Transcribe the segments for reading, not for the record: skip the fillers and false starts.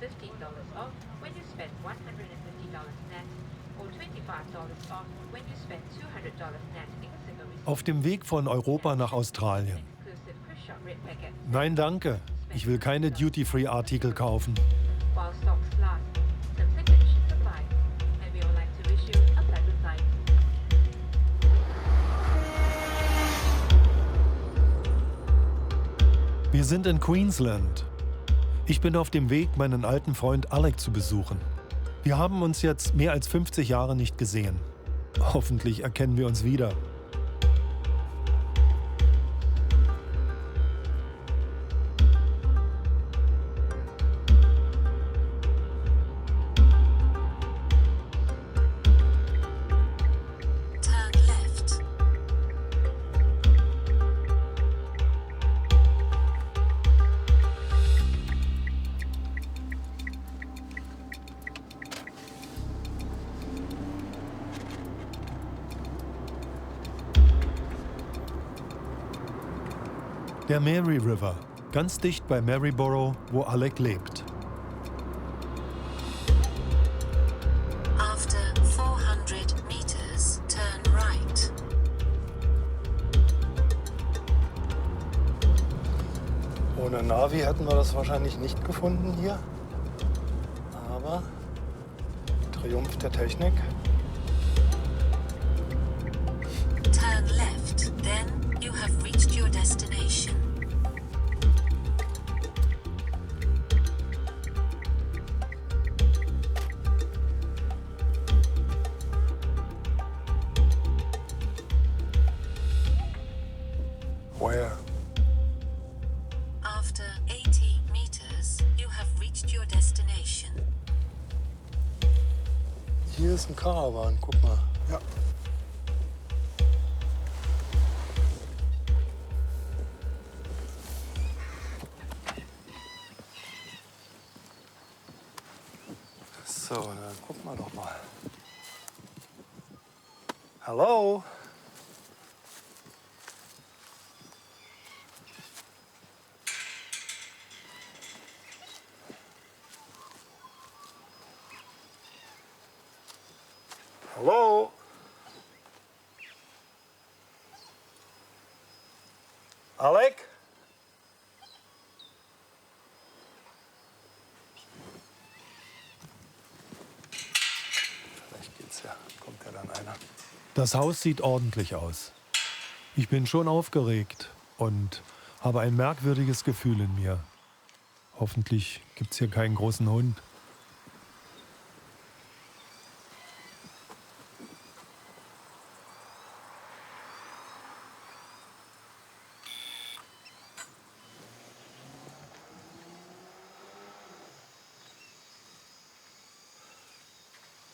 $15 off when you spend $150 net or $25 off when you spend $200 net in a single receipt. Auf dem Weg von Europa nach Australien. Exclusive cruise shop rate packet. Nein, danke. Ich will keine Duty-Free-Artikel kaufen. While stocks last, terms and conditions apply. And we would like to wish you a pleasant flight. Wir sind in Queensland. Ich bin auf dem Weg, meinen alten Freund Alec zu besuchen. Wir haben uns jetzt mehr als 50 Jahre nicht gesehen. Hoffentlich erkennen wir uns wieder. Der Mary River, ganz dicht bei Maryborough, wo Alec lebt. After 400 meters, turn right. Ohne Navi hätten wir das wahrscheinlich nicht gefunden hier. Aber Triumph der Technik. Turn left, then you have reached your destination. Where? After 80 meters, you have reached your destination. Hier ist ein Caravan, guck mal. Ja. So, dann gucken wir doch mal. Hallo? Hallo? Alec? Vielleicht geht's ja. Kommt ja dann einer. Das Haus sieht ordentlich aus. Ich bin schon aufgeregt und habe ein merkwürdiges Gefühl in mir. Hoffentlich gibt's hier keinen großen Hund.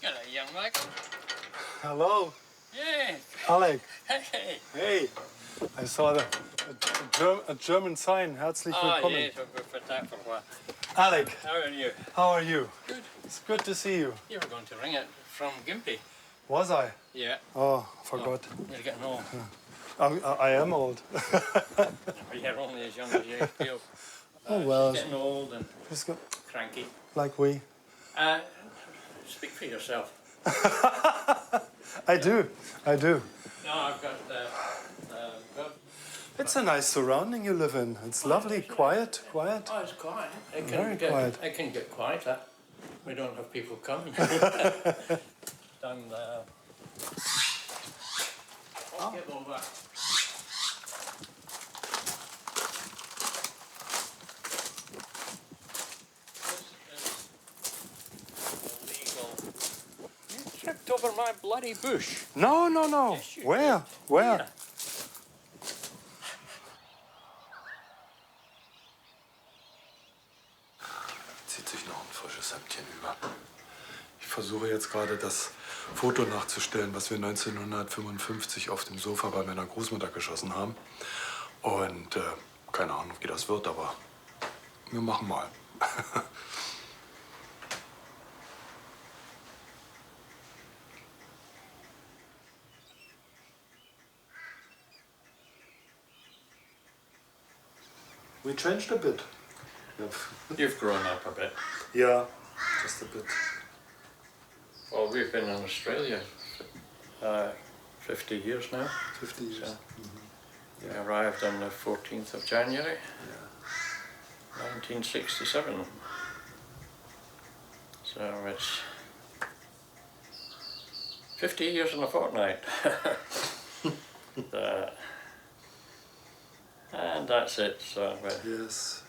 Hello, young Michael. Hello, Yeah. Alec. Hey. Hey, I saw a German sign. Herzlich Oh, willkommen. yes, I've been for that for a while. Alec, How are you? how are you? Good. It's good to see you. You were going to ring it from Gympie. Was I? Yeah. Oh, forgot. You're getting old. I am old. You're only as young as you feel. Oh, well. She's getting old and Just go cranky. like we. Speak for yourself. I do. No, I've got got. It's a nice surrounding you live in. It's lovely, quiet. Oh, it's quiet. It can Very get, quiet. It can get quieter. We don't have people coming. Done. I'll get over. Tripped over my bloody bush. No. Yes, you Where? did. Where? Yeah. Zieht sich noch ein frisches Hemdchen über. Ich versuche jetzt gerade das Foto nachzustellen, was wir 1955 auf dem Sofa bei meiner Großmutter geschossen haben. Und keine Ahnung, wie das wird, aber wir machen mal. We changed a bit. You've grown up a bit. Yeah, just a bit. Well, we've been in Australia 50 years now. 50 years. So we arrived on the 14th of January, 1967. So it's 50 years in a fortnight. And that's it. So Yes.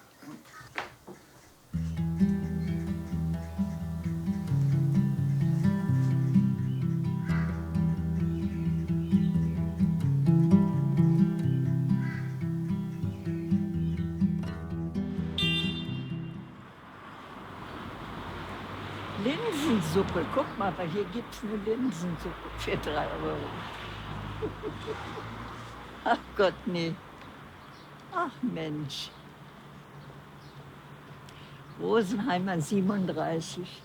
Linsensuppe, guck mal, weil hier gibt's eine Linsensuppe für 3 €. Ach Gott, nee. Ach Mensch. Rosenheimer 37.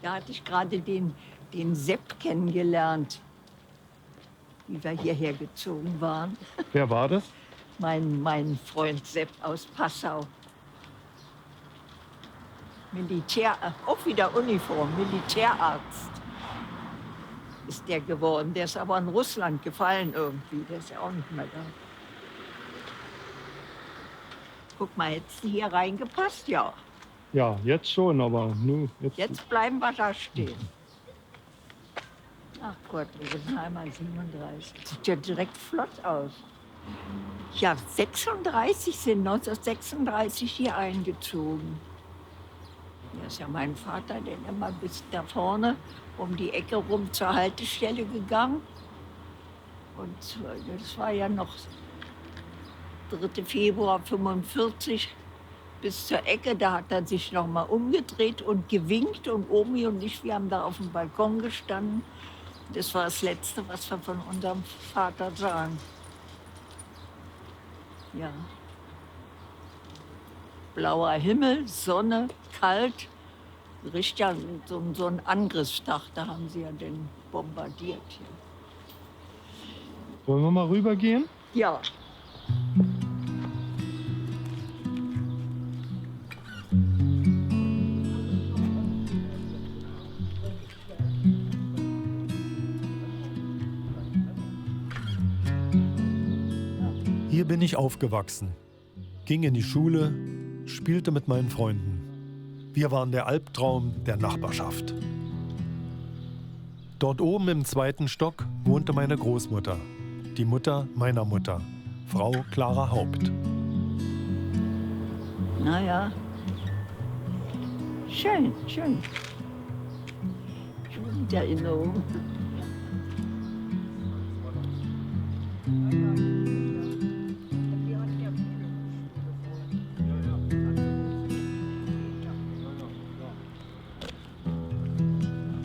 Da hatte ich gerade den Sepp kennengelernt, wie wir hierher gezogen waren. Wer war das? Mein Freund Sepp aus Passau. Auch wieder Uniform, Militärarzt ist der geworden. Der ist aber in Russland gefallen irgendwie, der ist ja auch nicht mehr da. Guck mal, hättest du hier reingepasst? Ja. Ja, jetzt schon, aber nur jetzt. Jetzt bleiben wir da stehen. Ach Gott, Rosenheimer 37. Sieht ja direkt flott aus. Ja, 36 sind 1936 hier eingezogen. Das ist ja mein Vater, der ist immer bis da vorne um die Ecke rum zur Haltestelle gegangen. Und das war ja noch 3. Februar 45 bis zur Ecke. Da hat er sich noch mal umgedreht und gewinkt. Und Omi und ich, wir haben da auf dem Balkon gestanden. Das war das Letzte, was wir von unserem Vater sahen. Ja. Blauer Himmel, Sonne, kalt. Riecht ja so ein Angriffstag, da haben sie ja den bombardiert hier. Wollen wir mal rübergehen? Ja. Hier bin ich aufgewachsen, ging in die Schule, spielte mit meinen Freunden. Wir waren der Albtraum der Nachbarschaft. Dort oben im 2. Stock wohnte meine Großmutter, die Mutter meiner Mutter, Frau Clara Haupt. Naja, schön, schön. Schöne Erinnerung.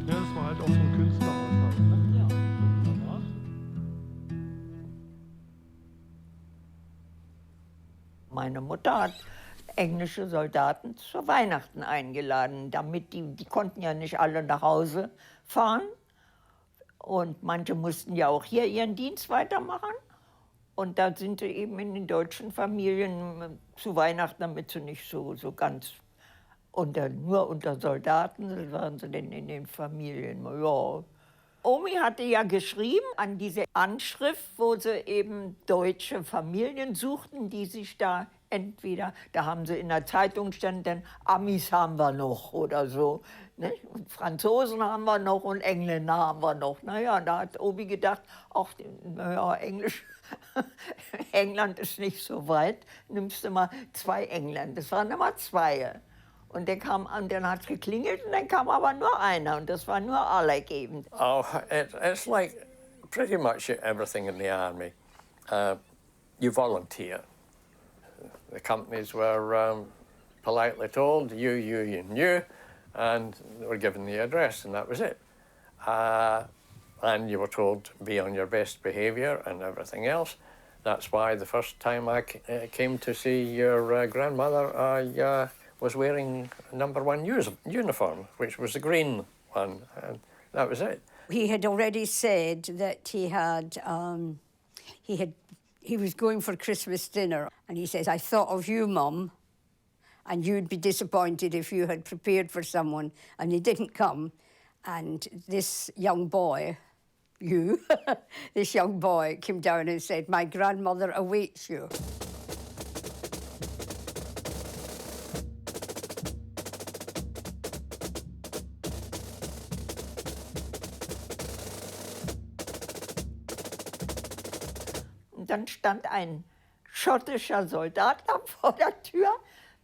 Ja, das war halt auch so ein Künstlerhaushalt. Ne? Meine Mutter hat englische Soldaten zu Weihnachten eingeladen, damit die konnten ja nicht alle nach Hause fahren. Und manche mussten ja auch hier ihren Dienst weitermachen. Und da sind sie eben in den deutschen Familien zu Weihnachten, damit sie nicht so ganz nur unter Soldaten, waren sie denn in den Familien. Ja. Omi hatte ja geschrieben an diese Anschrift, wo sie eben deutsche Familien suchten, die sich da entweder, da haben sie in der Zeitung standen, denn Amis haben wir noch oder so. Ne? Und Franzosen haben wir noch und Engländer haben wir noch. Naja, da hat Omi gedacht, ach, naja, Englisch, England ist nicht so weit, nimmst du mal 2 Engländer. Das waren immer 2. Und der kam an, dann hat es geklingelt und dann kam aber nur einer und das war nur Alec eben. Oh, it's like pretty much everything in the army. You volunteer. The companies were politely told, you, and they were given the address, and that was it. And you were told to be on your best behaviour and everything else. That's why the first time I came to see your grandmother, I was wearing number 1 uniform, which was the green one, and that was it. He had already said that he had He was going for Christmas dinner, and he says, I thought of you, Mum, and you'd be disappointed if you had prepared for someone and he didn't come. And this young boy, this young boy came down and said, my grandmother awaits you. Und dann stand ein schottischer Soldat da vor der Tür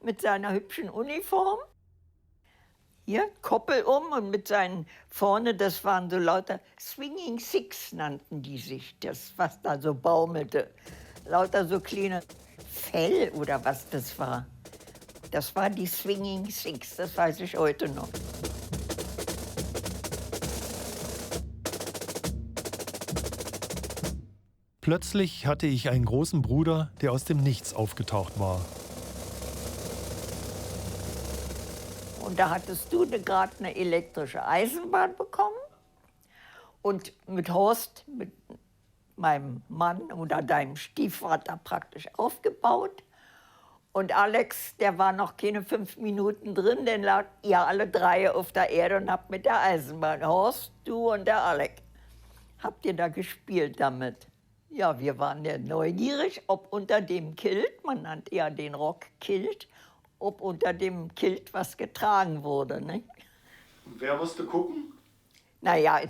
mit seiner hübschen Uniform. Hier, Koppel um und mit seinen vorne, das waren so lauter Swinging Six nannten die sich, das, was da so baumelte. Lauter so kleine Fell oder was das war. Das war die Swinging Six, das weiß ich heute noch. Plötzlich hatte ich einen großen Bruder, der aus dem Nichts aufgetaucht war. Und da hattest du gerade eine elektrische Eisenbahn bekommen und mit Horst, mit meinem Mann oder deinem Stiefvater praktisch aufgebaut. Und Alex, der war noch keine 5 Minuten drin, dann lag ihr alle drei auf der Erde und habt mit der Eisenbahn, Horst, du und der Alex, habt ihr da gespielt damit. Ja, wir waren ja neugierig, ob unter dem Kilt, man nannte ja den Rock Kilt, ob unter dem Kilt was getragen wurde. Ne? Wer musste gucken? Naja,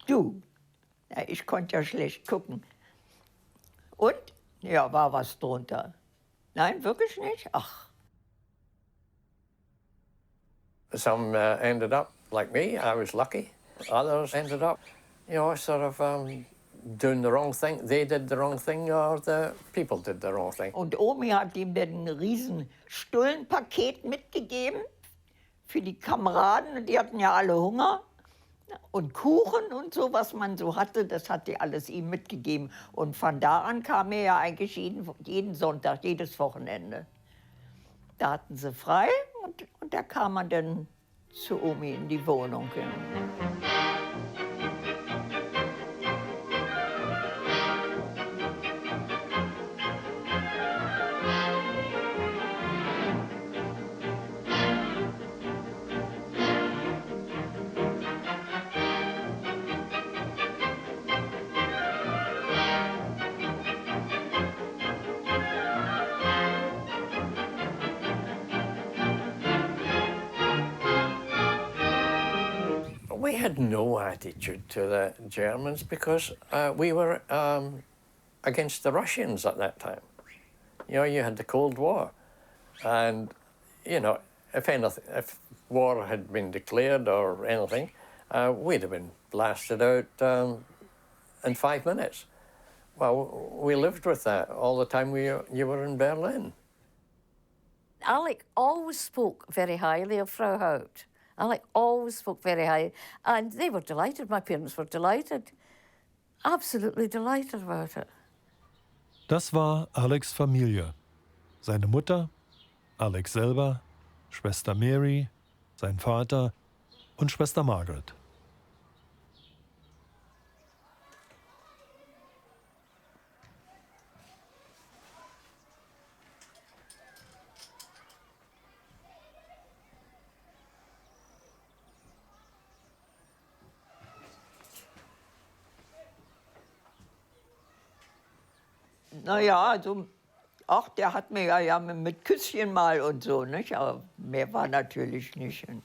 du. Ja, ich konnte ja schlecht gucken. Und? Ja, war was drunter. Nein, wirklich nicht? Ach. Some ended up like me, I was lucky. Others ended up, sort of doing the wrong thing. They did the wrong thing or the people did the wrong thing. Und Omi hat ihm dann ein riesen Stullenpaket mitgegeben für die Kameraden. Die hatten ja alle Hunger. Und Kuchen und so, was man so hatte, das hat die alles ihm mitgegeben. Und von da an kam er ja eigentlich jeden Sonntag, jedes Wochenende. Da hatten sie frei und da kam man dann zu Omi in die Wohnung. We had no attitude to the Germans because we were against the Russians at that time. You had the Cold War. And, if war had been declared or anything, we'd have been blasted out in 5 minutes. Well, we lived with that all the time you were in Berlin. Alec always spoke very highly of Frau Haupt. Alec always spoke very highly. And they were delighted. My parents were delighted. Absolutely delighted about it. Das war Alex' Familie. Seine Mutter, Alex selber, Schwester Mary, sein Vater und Schwester Margaret. Naja, also, der hat mir ja mit Küsschen mal und so, nicht? Aber mehr war natürlich nicht. Und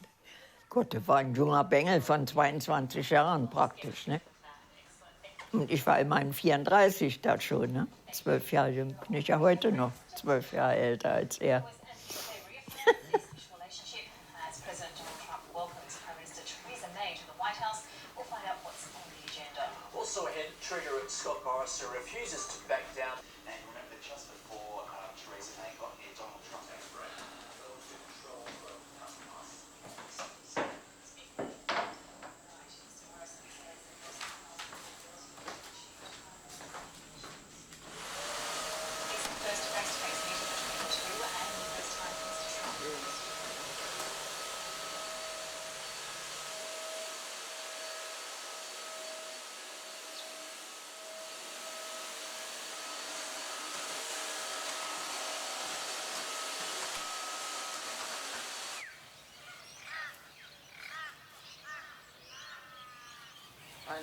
Gott, der war ein junger Bengel von 22 Jahren praktisch, ne? Und ich war immerhin 34 da schon, ne? 12 Jahre jünger, bin ich ja heute noch 12 Jahre älter als er. Also ahead, trigger at Scott Morrison refuses to back down. And remember, just before Theresa May got here, Donald Trump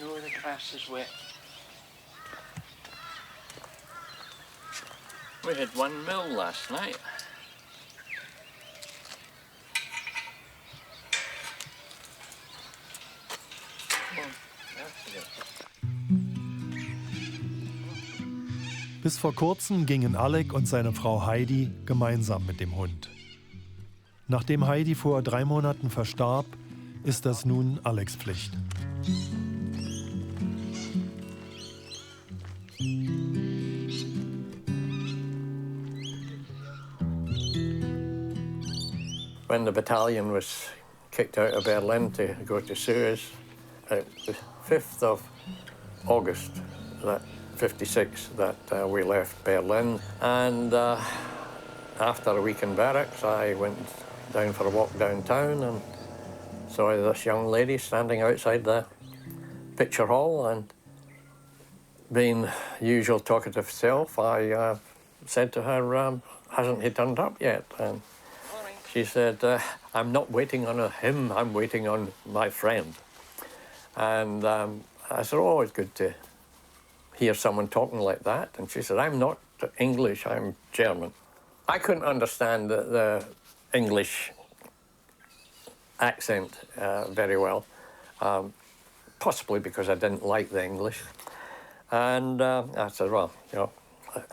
know the grass is wet. We had one mill last night. Bis vor kurzem gingen Alec und seine Frau Heidi gemeinsam mit dem Hund. Nachdem Heidi vor 3 Monaten verstarb, ist das nun Alecs Pflicht. When the battalion was kicked out of Berlin to go to Suez, the 5th of August, that 56, that we left Berlin. And after a week in barracks, I went down for a walk downtown and saw this young lady standing outside the picture hall, and being usual talkative self, I said to her, hasn't he turned up yet? And she said, I'm not waiting on him, I'm waiting on my friend. And I said, oh, it's good to hear someone talking like that. And she said, I'm not English, I'm German. I couldn't understand the English accent very well, possibly because I didn't like the English. And I said, well, you know,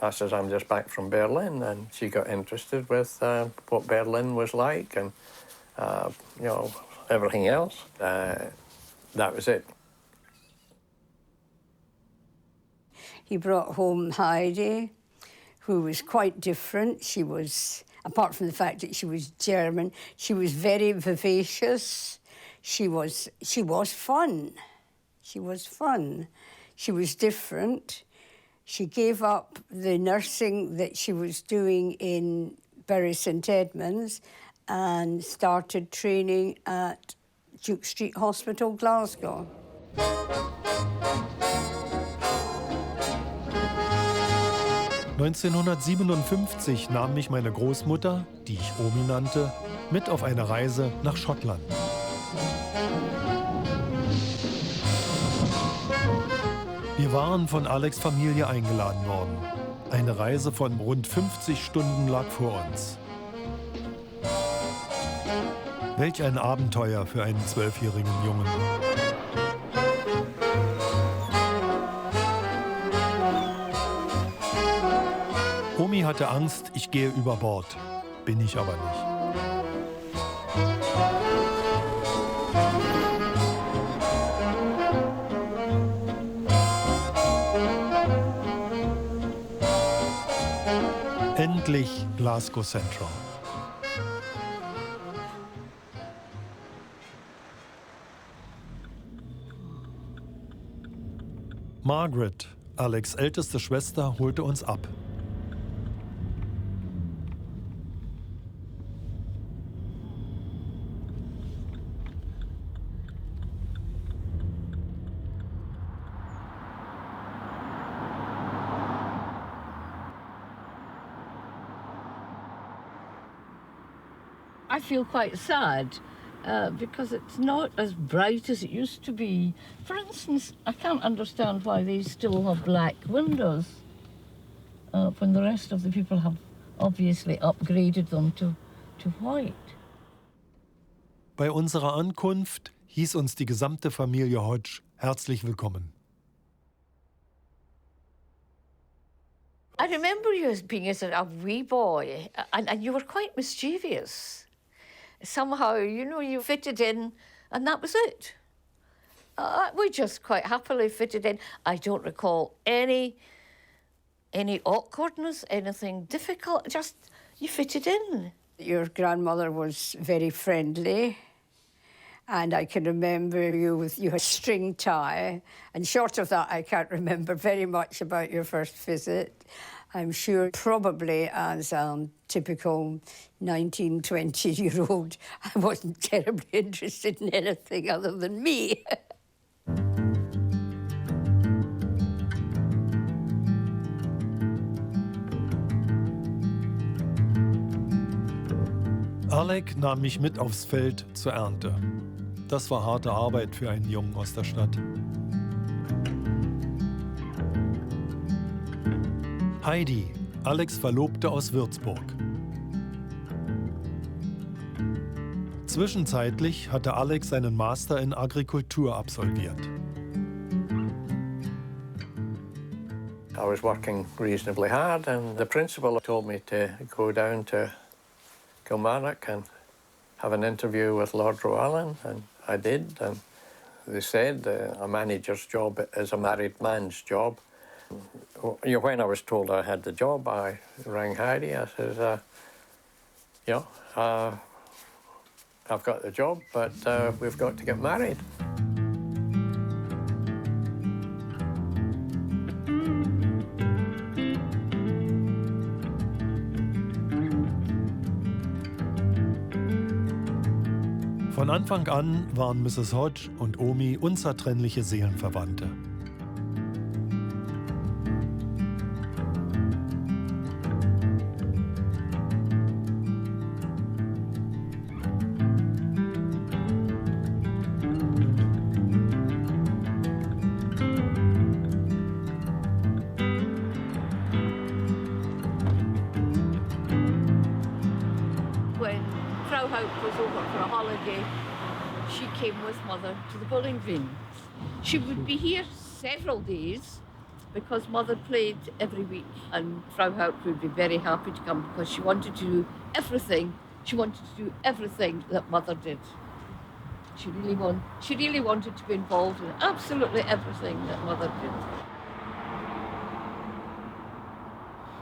I said, I'm just back from Berlin, and she got interested with what Berlin was like and, you know, everything else. That was it. He brought home Heidi, who was quite different. She was, apart from the fact that she was German, she was very vivacious. She was fun. She was fun. She was different. She gave up the nursing that she was doing in Bury St Edmunds and started training at Duke Street Hospital, Glasgow. (1957) nahm mich meine Großmutter, die ich Omi nannte, mit auf eine Reise nach Schottland. Wir waren von Alecs Familie eingeladen worden. Eine Reise von rund 50 Stunden lag vor uns. Welch ein Abenteuer für einen 12-jährigen Jungen. Omi hatte Angst, ich gehe über Bord. Bin ich aber nicht. Endlich Glasgow Central. Margaret, Alecs älteste Schwester, holte uns ab. I feel quite sad because it's not as bright as it used to be. For instance, I can't understand why they still have black windows when the rest of the people have obviously upgraded them to white. Bei unserer Ankunft hieß uns die gesamte Familie Hodge herzlich willkommen. I remember you as being as a wee boy, and you were quite mischievous. Somehow, you know, you fitted in, and that was it. We just quite happily fitted in. I don't recall any awkwardness, anything difficult. Just you fitted in. Your grandmother was very friendly, and I can remember you had a string tie, and short of that, I can't remember very much about your first visit. I'm sure probably as a typical 19, 20-year-old, I wasn't terribly interested in anything other than me. Alec nahm mich mit aufs Feld zur Ernte. Das war harte Arbeit für einen Jungen aus der Stadt. Heidi, Alex' Verlobte aus Würzburg. Zwischenzeitlich hatte Alex seinen Master in Agrikultur absolviert. I was working reasonably hard, and the principal told me to go down to Kilmarnock and have an interview with Lord Llewellyn, and I did. And they said a manager's job is a married man's job. When I was told I had the job, I rang Heidi. I says, I've got the job, but we've got to get married. Von Anfang an waren Mrs. Hodge und Omi unzertrennliche Seelenverwandte. When Frau Haupt was over for a holiday, she came with Mother to the bowling green. She would be here several days because Mother played every week, and Frau Haupt would be very happy to come because she wanted to do everything. She wanted to do everything that Mother did. She really wanted to be involved in absolutely everything that Mother did.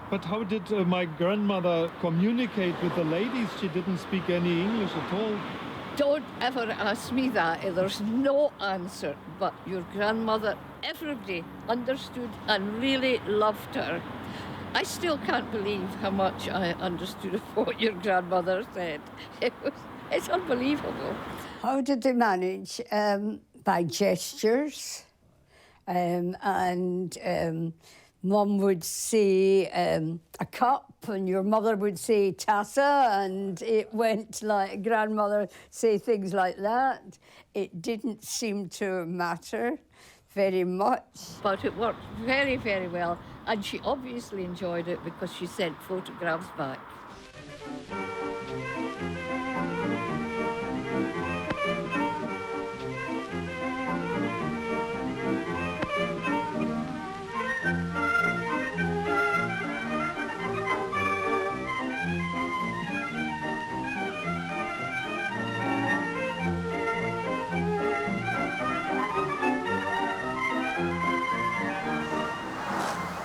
But how did my grandmother communicate with the ladies? She didn't speak any English at all. Don't ever ask me that. There's no answer. But your grandmother, everybody understood and really loved her. I still can't believe how much I understood of what your grandmother said. It's unbelievable. How did they manage? By gestures. Mum would say a cup, and your mother would say tassa, and it went like grandmother say things like that. It didn't seem to matter very much. But it worked very, very well, and she obviously enjoyed it because she sent photographs back.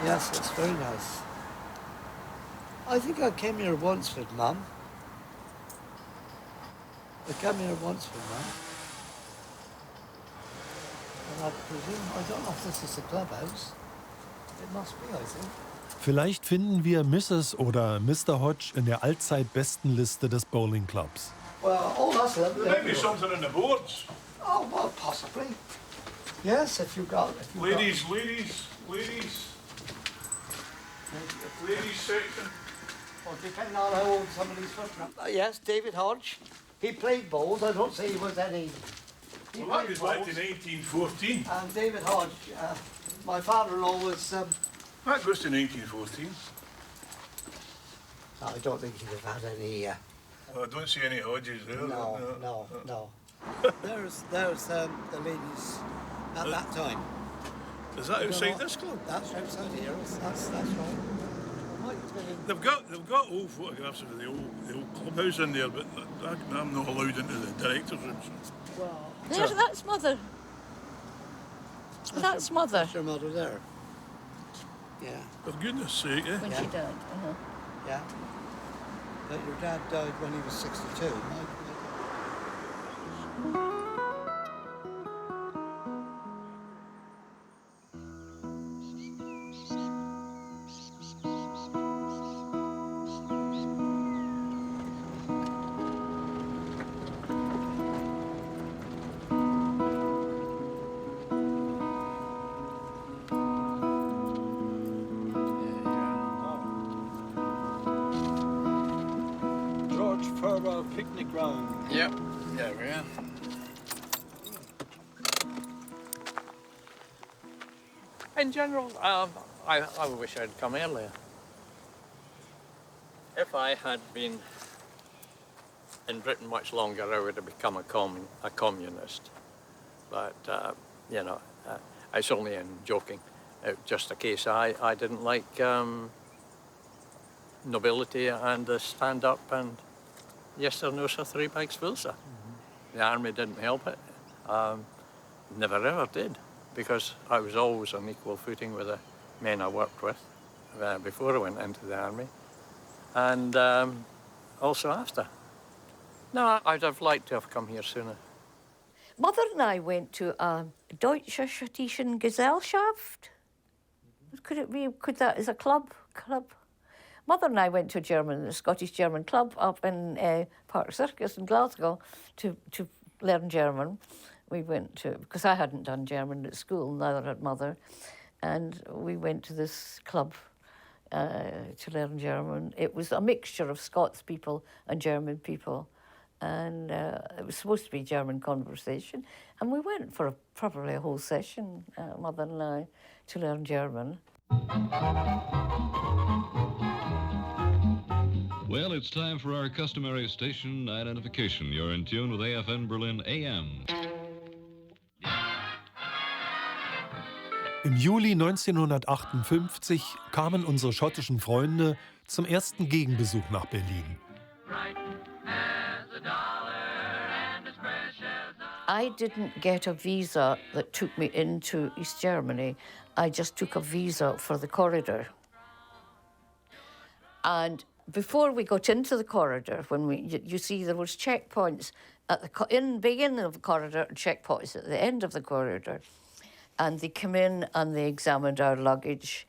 Yes, it's very nice. I think I came here once with Mum. I came here once with Mum. And I presume, I don't know if this is the clubhouse. It must be, I think. Vielleicht finden wir Mrs. oder Mr. Hodge in der Allzeitbestenliste des Bowling Clubs. Well, oh, that's lovely. There may be something in the boards. Oh, well, possibly. Yes, if you got... Ladies section. Well, depending on how old somebody's foot. Yes, David Hodge. He played bowls. I don't say he was any... Well, that was back in 1914. And David Hodge, my father-in-law was... That goes to 1914. I don't think he'd have had any... Well, I don't see any Hodges there. No. There's the ladies at that time. Is that outside this club? That's outside here. That's right. They've got old photographs of the old clubhouse in there, but I'm not allowed into the director's room. So. Well, that's Mother. That's Mother. That's your mother there. Yeah. For goodness sake, eh? When she died. Yeah. But your dad died when he was 62. Picnic ground. Yep, there we are. In general, I wish I'd come earlier. If I had been in Britain much longer, I would have become a communist. But, you know, it's only in joking. It's just a case I didn't like nobility and the stand up and yes sir, no sir, three bags full, sir. The army didn't help it. Never ever did, because I was always on equal footing with the men I worked with before I went into the army, and also after. No, I'd have liked to have come here sooner. Mother and I went to a deutsche Gesellschaft. Could it be? Could that is a club? Mother and I went to a Scottish German club up in Park Circus in Glasgow to learn German. We went to, because I hadn't done German at school, neither had Mother, and we went to this club to learn German. It was a mixture of Scots people and German people, and it was supposed to be German conversation, and we went for probably a whole session, Mother and I, to learn German. Well, it's time for our customary station identification. You're in tune with AFN Berlin AM. Im Juli 1958 kamen unsere schottischen Freunde zum ersten Gegenbesuch nach Berlin. I didn't get a visa that took me into East Germany. I just took a visa for the corridor. And before we got into the corridor, when you see there was checkpoints at in the beginning of the corridor and checkpoints at the end of the corridor. And they came in and they examined our luggage,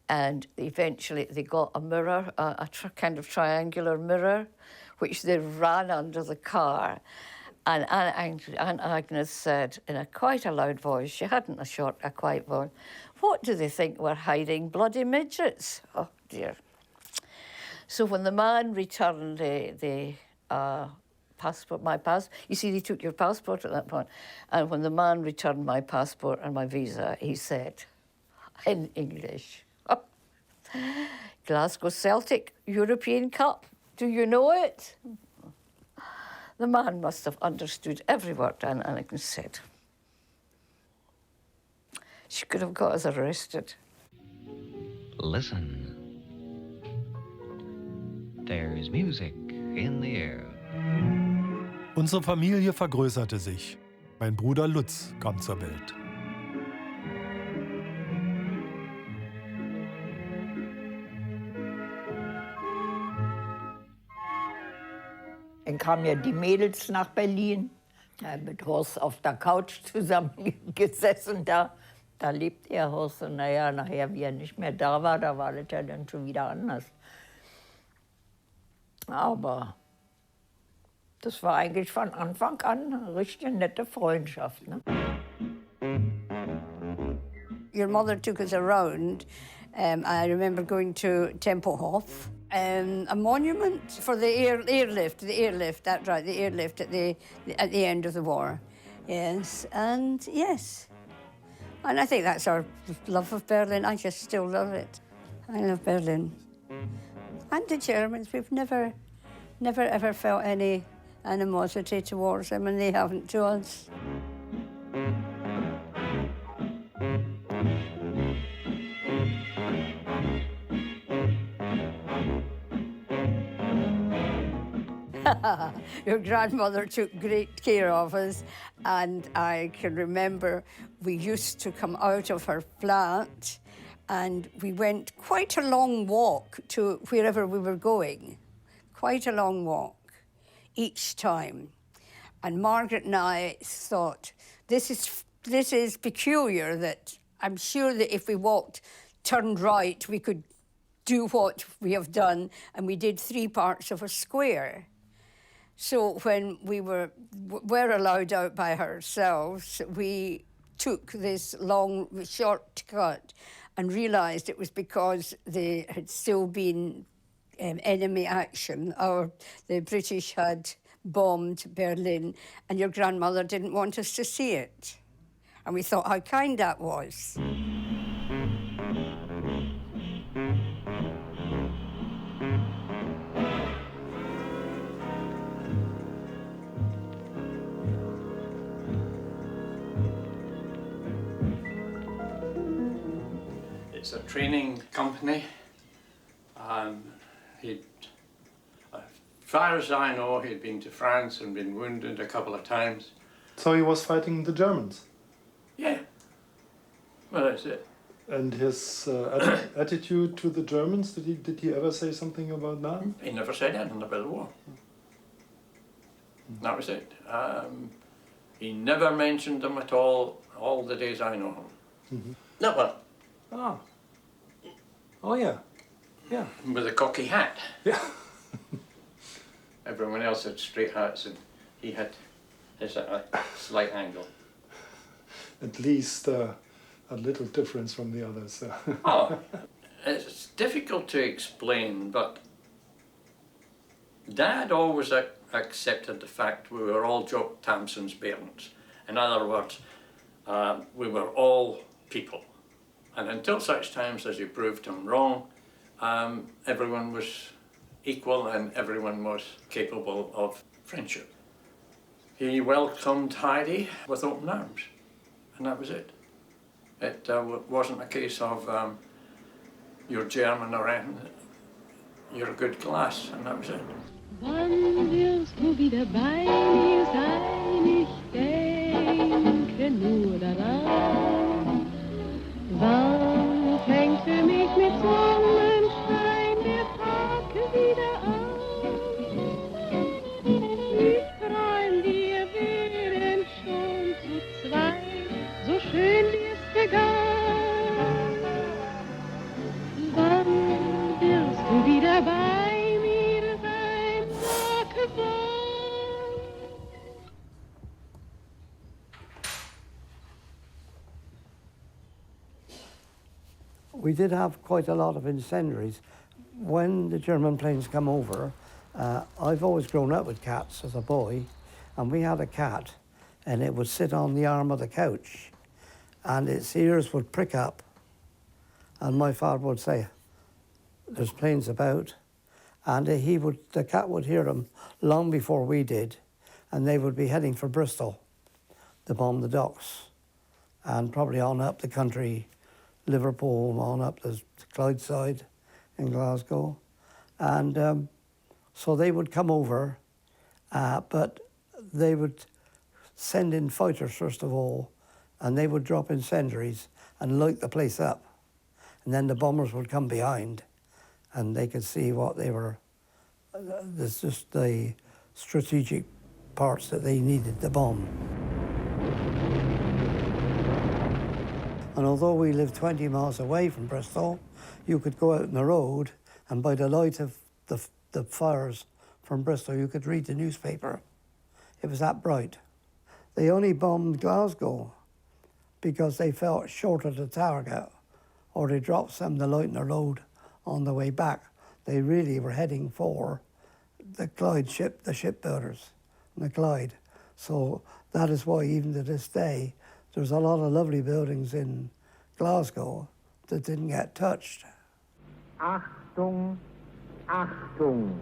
and eventually they got a mirror, a kind of triangular mirror, which they ran under the car. And Aunt Agnes said in quite a loud voice, she hadn't a quiet voice, "What do they think we're hiding? Bloody midgets." Oh dear. So when the man returned the passport, you see, they took your passport at that point, and when the man returned my passport and my visa, he said, in English, "Glasgow Celtic European Cup, do you know it?" The man must have understood every word Aunt Agnes said. She could have got us arrested. Listen. There's music in the air. Unsere Familie vergrößerte sich. Mein Bruder Lutz kam zur Welt. Dann kamen ja die Mädels nach Berlin, mit Horst auf der Couch zusammengesessen da. Da lebt er, Horst, und naja, nachher, wie er nicht mehr da war das ja dann schon wieder anders. Aber das war eigentlich von Anfang an eine richtig nette Freundschaft. Ne? Your mother took us around. I remember going to Tempelhof. A monument for the airlift, that's right, the airlift at the end of the war. Yes, and yes. And I think that's our love of Berlin. I just still love it. I love Berlin. And the Germans, we've never ever felt any animosity towards them, and they haven't to us. Your grandmother took great care of us, and I can remember we used to come out of her flat and we went quite a long walk to wherever we were going, quite a long walk each time. And Margaret and I thought, this is peculiar, that I'm sure that if we turned right, we could do what we have done, and we did 3 parts of a square. So when we were allowed out by ourselves, we took this long shortcut and realised it was because there had still been enemy action, or the British had bombed Berlin, and your grandmother didn't want us to see it. And we thought how kind that was. It's a training company. As far as I know, he'd been to France and been wounded a couple of times. So he was fighting the Germans? Yeah. Well, that's it. And his attitude to the Germans, did he ever say something about that? He never said anything about the war. That was it. He never mentioned them at all the days I know him. Mm-hmm. Never. Ah. Oh, yeah. Yeah. With a cocky hat. Yeah. Everyone else had straight hats and he had his at a slight angle. At least a little difference from the others. Oh, it's difficult to explain, but Dad always accepted the fact we were all Jock Tamson's parents. In other words, we were all people. And until such times as he proved him wrong, everyone was equal and everyone was capable of friendship. He welcomed Heidi with open arms, and that was it. It wasn't a case of you're German or anything, you're a good class, and that was it. Wann wirst du wieder bei mir sein? Ich denke nur daran. Wann fängt für mich mit Sonnenschein der Tag wieder an? Ich träum, wir wären schon zu zweit, so schön wie es begann. Wann wirst du wieder bei mir sein? Sag wann. We did have quite a lot of incendiaries. When the German planes come over, I've always grown up with cats as a boy, and we had a cat, and it would sit on the arm of the couch, and its ears would prick up, and my father would say, "There's planes about," and the cat would hear them long before we did, and they would be heading for Bristol to bomb the docks, and probably on up the country, Liverpool, on up the Clydeside in Glasgow. And so they would come over, but they would send in fighters first of all, and they would drop incendiaries and light the place up. And then the bombers would come behind and they could see what they were, just the strategic parts that they needed to bomb. And although we lived 20 miles away from Bristol, you could go out on the road and by the light of the fires from Bristol, you could read the newspaper. It was that bright. They only bombed Glasgow because they felt short of the target, or they dropped some to lighten the load on the way back. They really were heading for the Clyde ship, the shipbuilders, the Clyde. So that is why even to this day, there's a lot of lovely buildings in Glasgow that didn't get touched. Achtung, Achtung!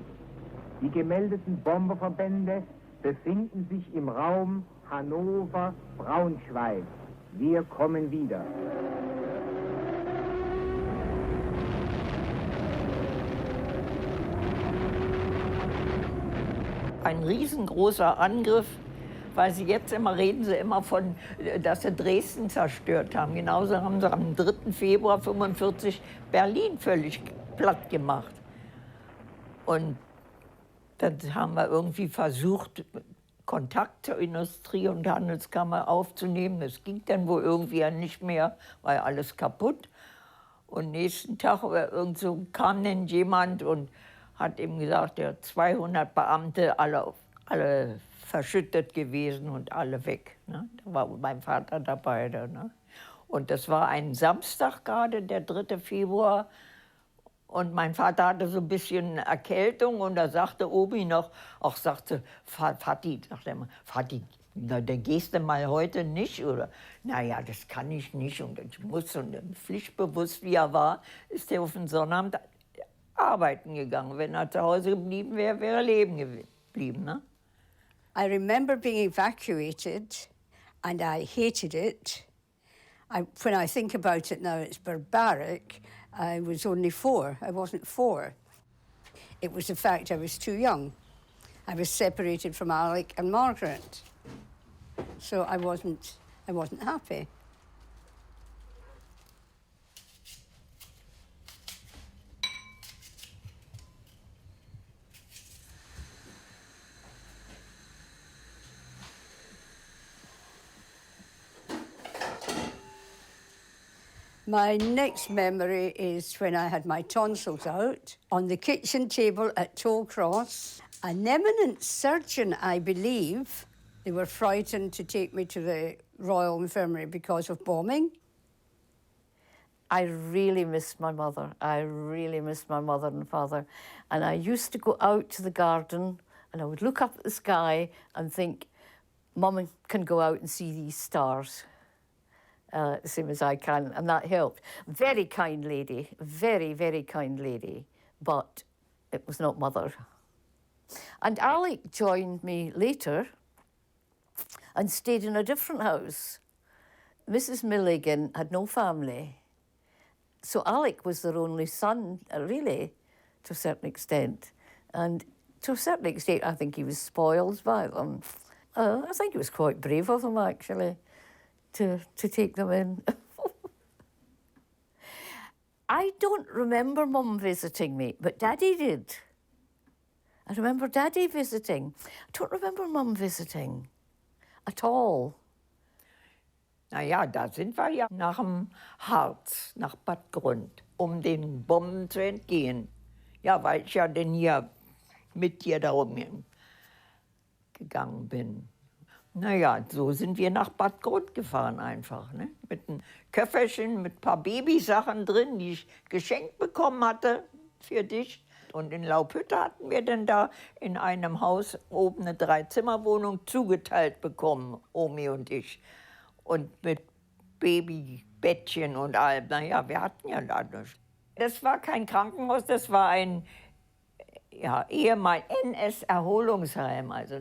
Die gemeldeten Bomberverbände befinden sich im Raum Hannover-Braunschweig. Wir kommen wieder. Ein riesengroßer Angriff, weil reden sie immer von, dass sie Dresden zerstört haben. Genauso haben sie am 3. Februar 1945 Berlin völlig platt gemacht. Und dann haben wir irgendwie versucht, Kontakt zur Industrie- und Handelskammer aufzunehmen. Das ging dann wohl irgendwie nicht mehr, war ja alles kaputt. Und nächsten Tag kam dann jemand und hat ihm gesagt, der 200 Beamte, alle verschüttet gewesen und alle weg. Ne? Da war mein Vater dabei. Ne? Und das war ein Samstag gerade, der 3. Februar. Und mein Vater hatte so ein bisschen Erkältung und da sagte Obi noch, sagte Vati, Vati, na, dann gehst du mal heute nicht, oder? Naja, das kann ich nicht und ich muss. Und pflichtbewusst wie er war, ist er auf den Sonnabend arbeiten gegangen. Wenn er zu Hause geblieben wäre, wäre er leben geblieben. Ne? I remember being evacuated and I hated it. When I think about it now, it's barbaric. I was only 4. I wasn't 4. It was the fact I was too young. I was separated from Alec and Margaret. So I wasn't happy. My next memory is when I had my tonsils out on the kitchen table at Tollcross. An eminent surgeon, I believe, they were frightened to take me to the Royal Infirmary because of bombing. I really missed my mother. I really missed my mother and father. And I used to go out to the garden and I would look up at the sky and think, Mum can go out and see these stars. The same as I can, and that helped. Very kind lady, very, very kind lady, but it was not Mother. And Alec joined me later and stayed in a different house. Mrs. Milligan had no family, so Alec was their only son, really, to a certain extent. And to a certain extent, I think he was spoiled by them. I think it was quite brave of them, actually, to take them in. I don't remember Mum visiting me, but Daddy did. I remember Daddy visiting. I don't remember Mum visiting at all. Na ja, da sind wir ja nach dem Harz, nach Bad Grund, um den Bomben zu entgehen. Ja, weil ich ja denn hier mit dir da rumgegangen bin. Naja, so sind wir nach Bad Grund gefahren einfach, ne? Mit einem Köfferchen mit ein paar Babysachen drin, die ich geschenkt bekommen hatte für dich. Und in Laubhütte hatten wir dann da in einem Haus oben eine 3-Zimmer-Wohnung zugeteilt bekommen, Omi und ich. Und mit Babybettchen und allem. Naja, wir hatten ja da nichts. Das war kein Krankenhaus, das war ein ehemals NS-Erholungsheim, also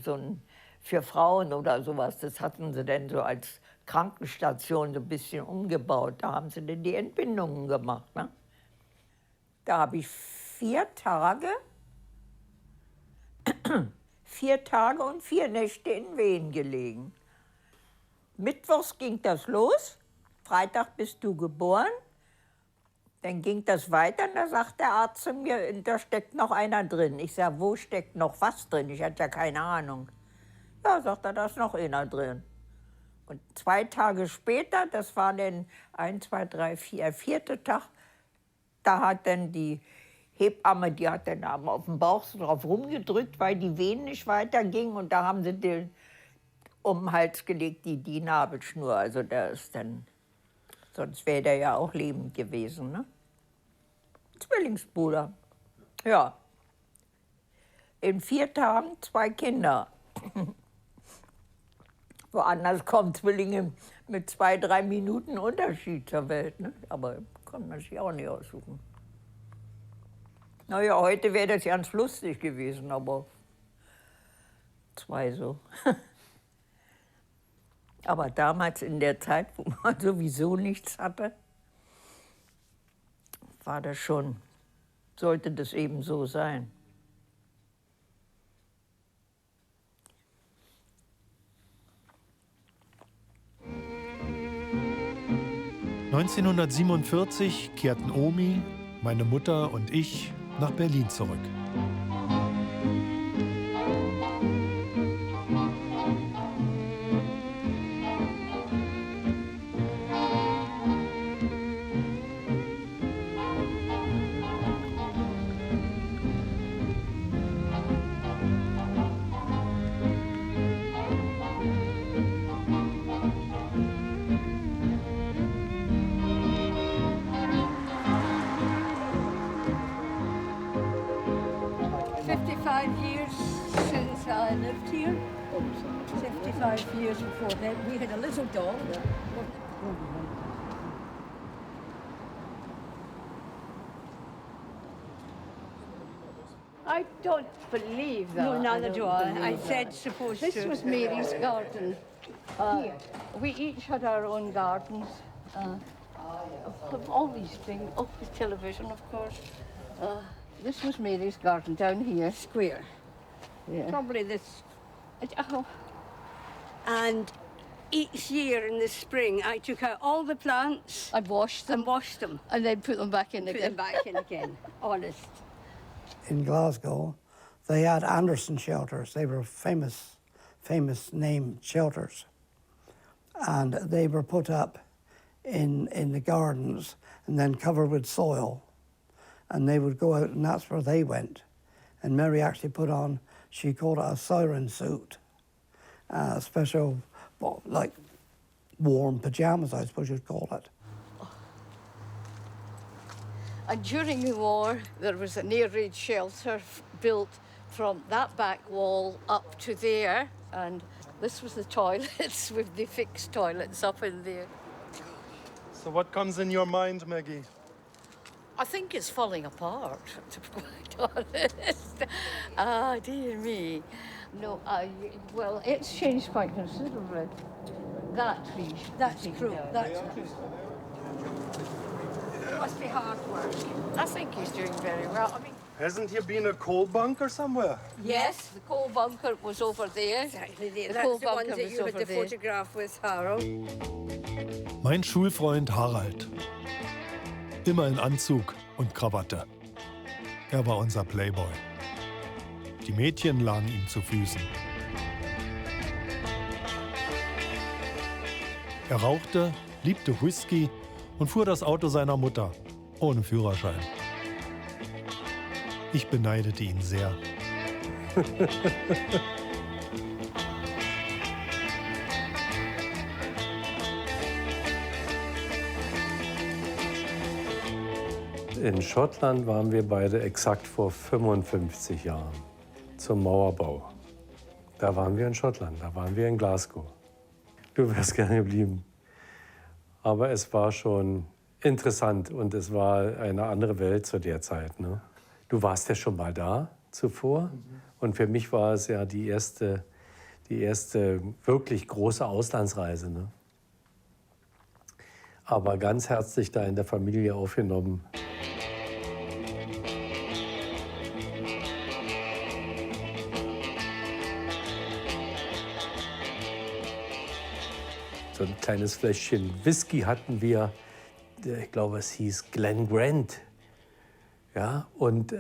so ein für Frauen oder sowas. Das hatten sie dann so als Krankenstation so ein bisschen umgebaut. Da haben sie dann die Entbindungen gemacht. Ne? Da habe ich 4 Tage und 4 Nächte in Wehen gelegen. Mittwochs ging das los, Freitag bist du geboren. Dann ging das weiter und da sagt der Arzt zu mir, da steckt noch einer drin. Ich sage, wo steckt noch was drin? Ich hatte ja keine Ahnung. Ja, sagt er, da ist noch einer drin. Und 2 Tage später, das war dann 1, 2, 3, 4. Tag, da hat dann die Hebamme, die hat dann auf dem Bauch so drauf rumgedrückt, weil die Wehen nicht weitergingen. Und da haben sie den um den Hals gelegt, die Nabelschnur. Also der ist dann, sonst wäre der ja auch lebend gewesen, ne? Zwillingsbruder. Ja. In 4 Tagen 2 Kinder. Woanders kommen Zwillinge mit 2, 3 Minuten Unterschied zur Welt, ne? Aber kann man sich auch nicht aussuchen. Naja, heute wäre das ganz lustig gewesen, aber 2 so. Aber damals in der Zeit, wo man sowieso nichts hatte, war das schon, sollte das eben so sein. (1947) kehrten Omi, meine Mutter und ich nach Berlin zurück. Since I lived here, 55 years before that, we had a little dog. I don't believe that. No, neither don't do I. believe I that. said supposed This to. was Mary's garden. We each had our own gardens. All these things, the television, of course. This was Mary's garden down here. Square. Yeah. Probably this. And each year in the spring, I took out all the plants. I'd washed them. And then put them back in again. Put them back in again, honest. In Glasgow, they had Anderson shelters. They were famous named shelters. And they were put up in the gardens and then covered with soil. And they would go out, and that's where they went. And Mary actually put on, she called it a siren suit, special, like warm pajamas, I suppose you'd call it. And during the war, there was an air raid shelter built from that back wall up to there. And this was the toilets with the fixed toilets up in there. So what comes in your mind, Maggie? I think it's falling apart, to be quite honest. Ah, dear me. No, well, it's changed quite considerably. That tree. That's true. That's true. It must be hard work. I think he's doing very well. I mean, Hasn't here been a coal bunker somewhere? yes, the coal bunker was over there. Exactly. The That's coal the one bunker that was you had over the there. photograph with, Harold. Mein Schulfreund Harald. Immer in Anzug und Krawatte. Er war unser Playboy. Die Mädchen lagen ihm zu Füßen. Er rauchte, liebte Whisky und fuhr das Auto seiner Mutter, ohne Führerschein. Ich beneidete ihn sehr. In Schottland waren wir beide exakt vor 55 Jahren zum Mauerbau. Da waren wir in Schottland, da waren wir in Glasgow. Du wärst gerne geblieben. Aber es war schon interessant und es war eine andere Welt zu der Zeit. Ne? Du warst ja schon mal da zuvor und für mich war es ja die erste wirklich große Auslandsreise. Ne? Aber ganz herzlich da in der Familie aufgenommen. So ein kleines Fläschchen Whisky hatten wir, ich glaube, es hieß Glen Grant. Ja, und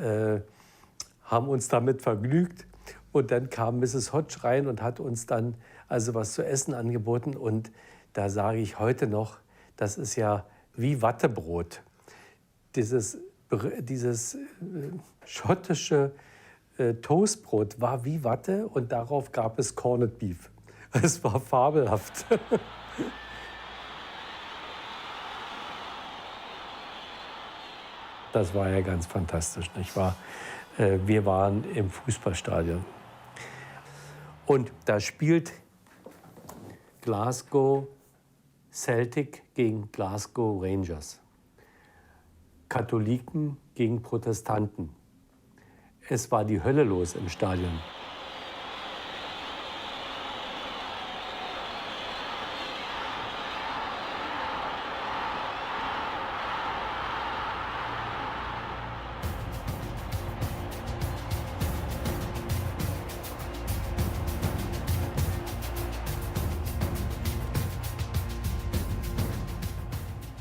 haben uns damit vergnügt. Und dann kam Mrs. Hodge rein und hat uns dann also was zu essen angeboten. Und da sage ich heute noch, das ist ja wie Wattebrot. Dieses schottische Toastbrot war wie Watte und darauf gab es Corned Beef. Es war fabelhaft. Das war ja ganz fantastisch, nicht wahr? Wir waren im Fußballstadion. Und da spielt Glasgow Celtic gegen Glasgow Rangers. Katholiken gegen Protestanten. Es war die Hölle los im Stadion.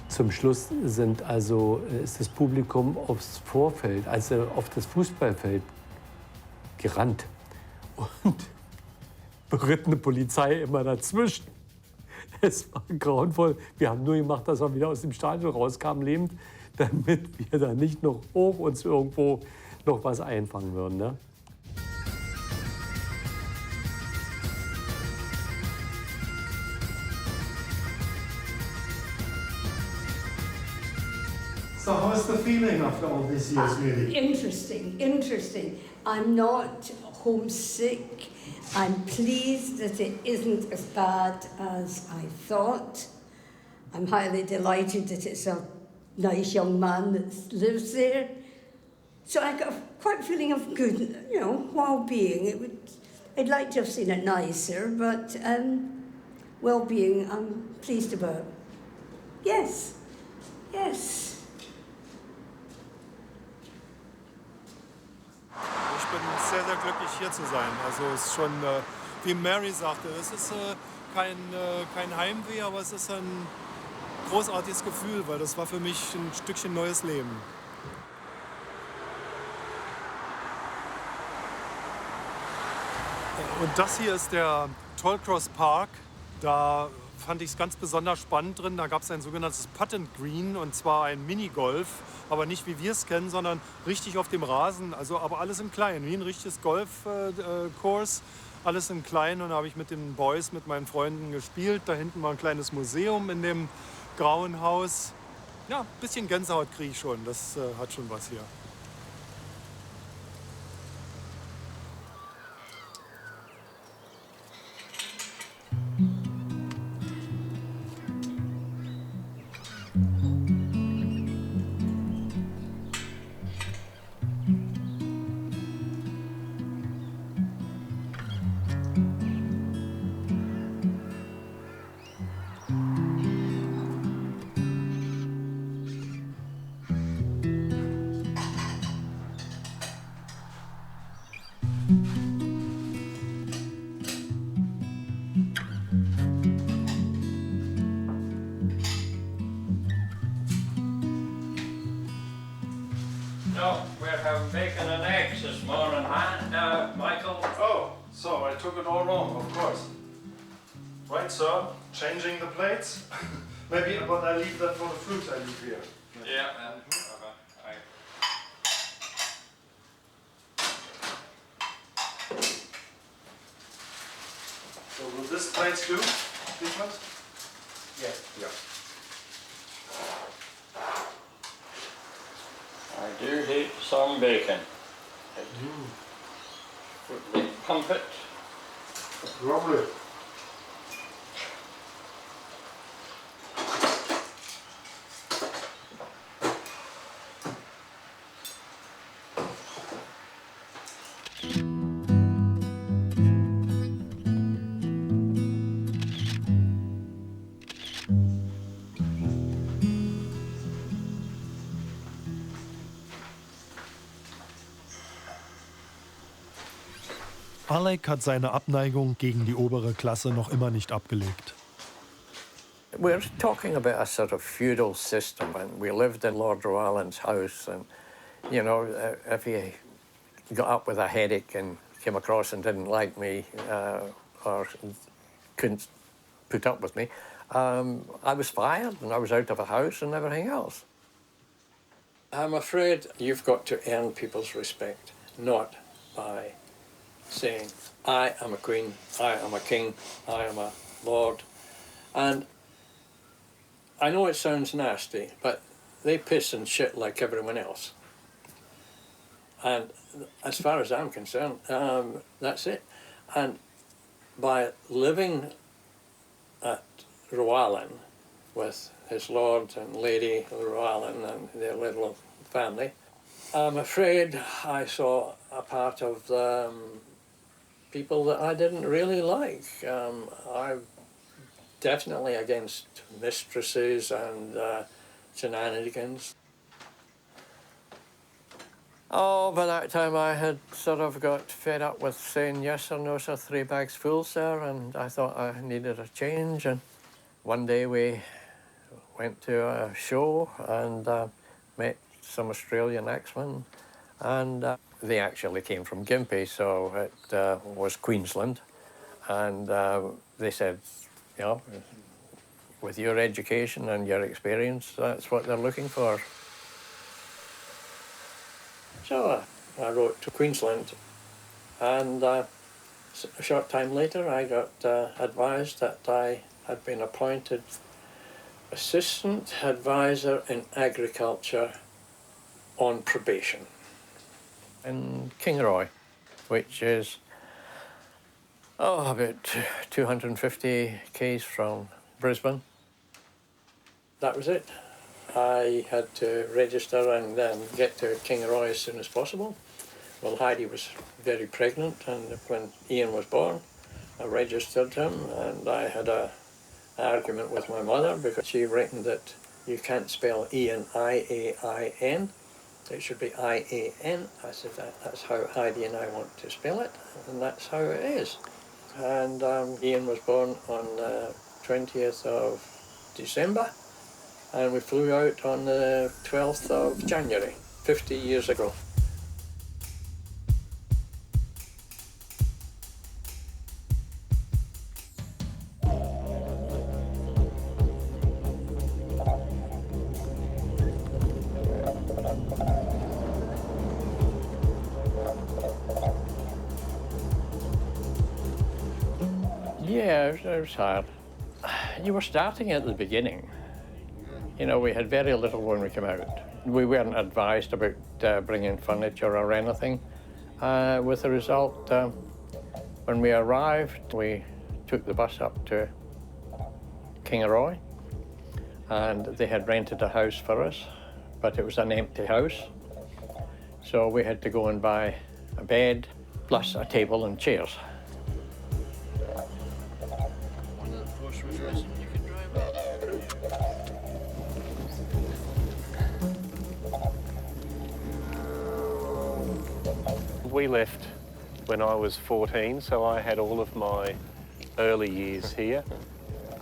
Zum Schluss ist das Publikum aufs Vorfeld, also auf das Fußballfeld gerannt. Und berittene Polizei immer dazwischen. Es war grauenvoll. Wir haben nur gemacht, dass wir wieder aus dem Stadion rauskamen, lebend, damit wir da nicht noch hoch uns irgendwo noch was einfangen würden. Ne? So how's the feeling after all these years, really? Interesting. I'm not homesick. I'm pleased that it isn't as bad as I thought. I'm highly delighted that it's a nice young man that lives there. So I got quite a feeling of good, well-being. I'd like to have seen it nicer, but well-being I'm pleased about. Yes, yes. Ich bin sehr, sehr glücklich, hier zu sein. Also es ist schon, wie Mary sagte, es ist kein Heimweh, aber es ist ein großartiges Gefühl, weil das war für mich ein Stückchen neues Leben. Und das hier ist der Tollcross Park. Da fand ich es ganz besonders spannend drin. Da gab es ein sogenanntes Putt and Green, und zwar ein Minigolf, aber nicht wie wir es kennen, sondern richtig auf dem Rasen. Also aber alles in klein, wie ein richtiges Golfkurs, alles in klein. Und da habe ich mit den Boys, mit meinen Freunden gespielt. Da hinten war ein kleines Museum in dem grauen Haus. Ja, ein bisschen Gänsehaut kriege ich schon. Das hat schon was hier. No, we're having bacon and eggs this morning, huh, Michael? Oh, so I took it all wrong, of course. Right, sir. Changing the plates. Maybe, but I leave that for the fruit I leave here. Yeah. So will this plates do? These ones? Yeah. Yeah. I do hate some bacon. Would they pump it? Lovely. Alec hat seine Abneigung gegen die obere Klasse noch immer nicht abgelegt. We're talking about a sort of feudal system, and we lived in Lord Llewellyn's house, and you know, if he got up with a headache and came across and didn't like me or couldn't put up with me, I was fired and I was out of a house and everything else. I'm afraid you've got to earn people's respect, not by saying, I am a queen, I am a king, I am a lord. And I know it sounds nasty, but they piss and shit like everyone else. And as far as I'm concerned, that's it. And by living at Llewellyn with his lord and lady Llewellyn and their little family, I'm afraid I saw a part of the people that I didn't really like. I'm definitely against mistresses and shenanigans. Oh, by that time I had sort of got fed up with saying yes or no, sir, 3 bags full, sir, and I thought I needed a change. And one day we went to a show and met some Australian axemen, and they actually came from Gympie, so it was Queensland. And they said, you know, with your education and your experience, that's what they're looking for. So I wrote to Queensland, and a short time later I got advised that I had been appointed Assistant Advisor in Agriculture on probation in Kingaroy, which is about 250 k's from Brisbane. That was it. I had to register and then get to Kingaroy as soon as possible. Well, Heidi was very pregnant, and when Ian was born, I registered him, and I had a argument with my mother because she reckoned that you can't spell Ian I-A-I-N. It should be I-A-N. I said, that's how Heidi and I want to spell it, and that's how it is. And Ian was born on the 20th of December, and we flew out on the 12th of January, 50 years ago. Yeah, it was hard. You were starting at the beginning. You know, we had very little when we came out. We weren't advised about bringing furniture or anything. With the result, when we arrived, we took the bus up to Kingaroy, and they had rented a house for us, but it was an empty house. So we had to go and buy a bed, plus a table and chairs. We left when I was 14, so I had all of my early years here.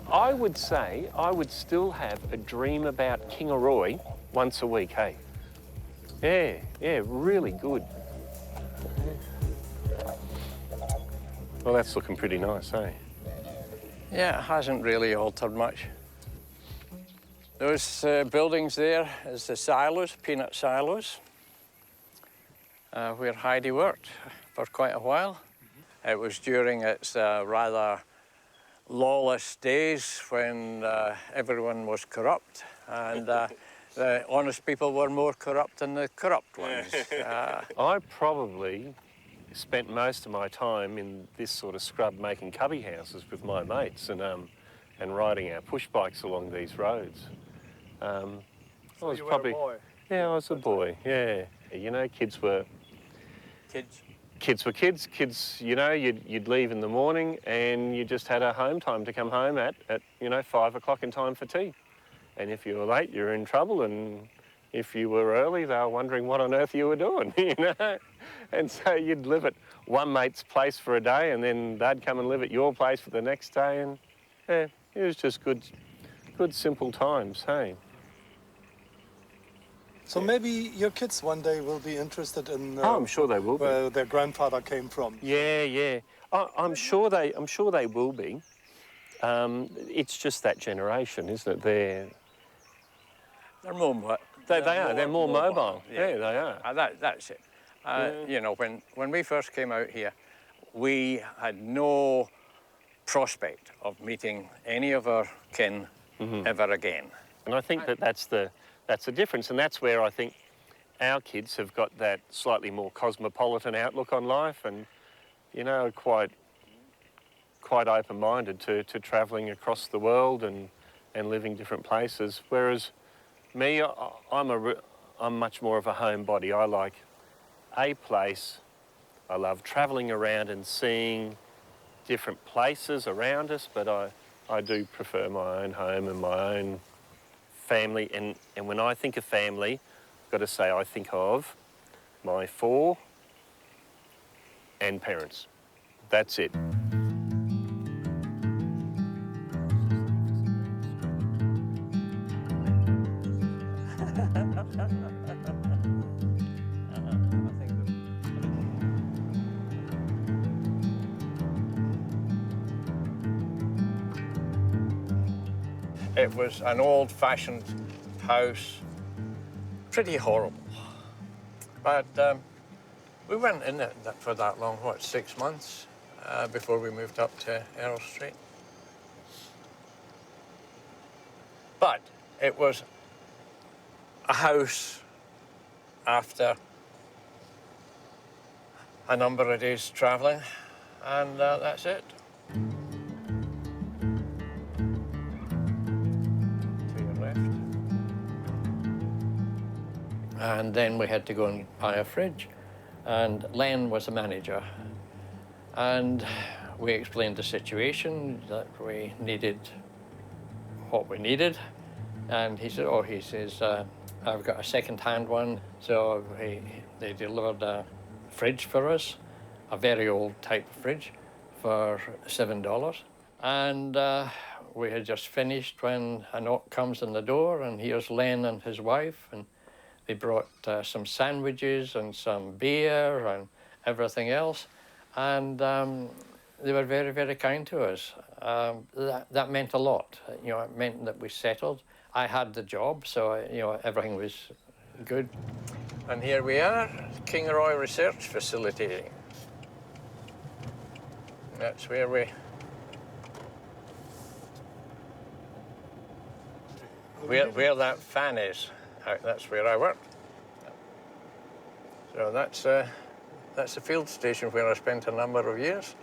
I would say I would still have a dream about Kingaroy once a week, hey? Yeah, really good. Well, that's looking pretty nice, hey? Yeah, it hasn't really altered much. Those buildings there is the silos, peanut silos, where Heidi worked for quite a while. It was during its rather lawless days when everyone was corrupt, and the honest people were more corrupt than the corrupt ones. I probably spent most of my time in this sort of scrub making cubby houses with my mates and riding our push bikes along these roads. I was probably, yeah, I was a boy, yeah. You know, kids were kids. Kids, you know, you'd leave in the morning and you just had a home time to come home at 5 o'clock in time for tea. And if you were late, you were in trouble, and if you were early, they were wondering what on earth you were doing, you know? And so you'd live at one mate's place for a day, and then they'd come and live at your place for the next day, and yeah, it was just good simple times, hey? So maybe your kids one day will be interested in I'm sure they will where their grandfather came from. Yeah. I'm sure they will be. It's just that generation, isn't it? They're more. They are. They're more mobile. Yeah, they are. That's it. You know, when we first came out here, we had no prospect of meeting any of our kin ever again. And I think that's the difference, and that's where I think our kids have got that slightly more cosmopolitan outlook on life, and you know, quite open-minded to travelling across the world and living different places. Whereas me, I'm much more of a homebody. I like a place. I love travelling around and seeing different places around us, but I do prefer my own home and my own family. And when I think of family, I've got to say I think of my 4 and parents. That's it. It was an old-fashioned house, pretty horrible. But we weren't in it for that long, 6 months, before we moved up to Earl Street. But it was a house after a number of days travelling, and that's it. And then we had to go and buy a fridge. And Len was the manager. And we explained the situation, that we needed what we needed. And he said, oh, he says, I've got a second-hand one. So they delivered a fridge for us, a very old type of fridge, for $7. And we had just finished when a knock comes on the door, and here's Len and his wife, and they brought some sandwiches and some beer and everything else. And they were very, very kind to us. That meant a lot. You know, it meant that we settled. I had the job, so you know, everything was good. And here we are, Kingaroy Research Facility. That's where where that fan is. That's where I work. So that's the field station where I spent a number of years.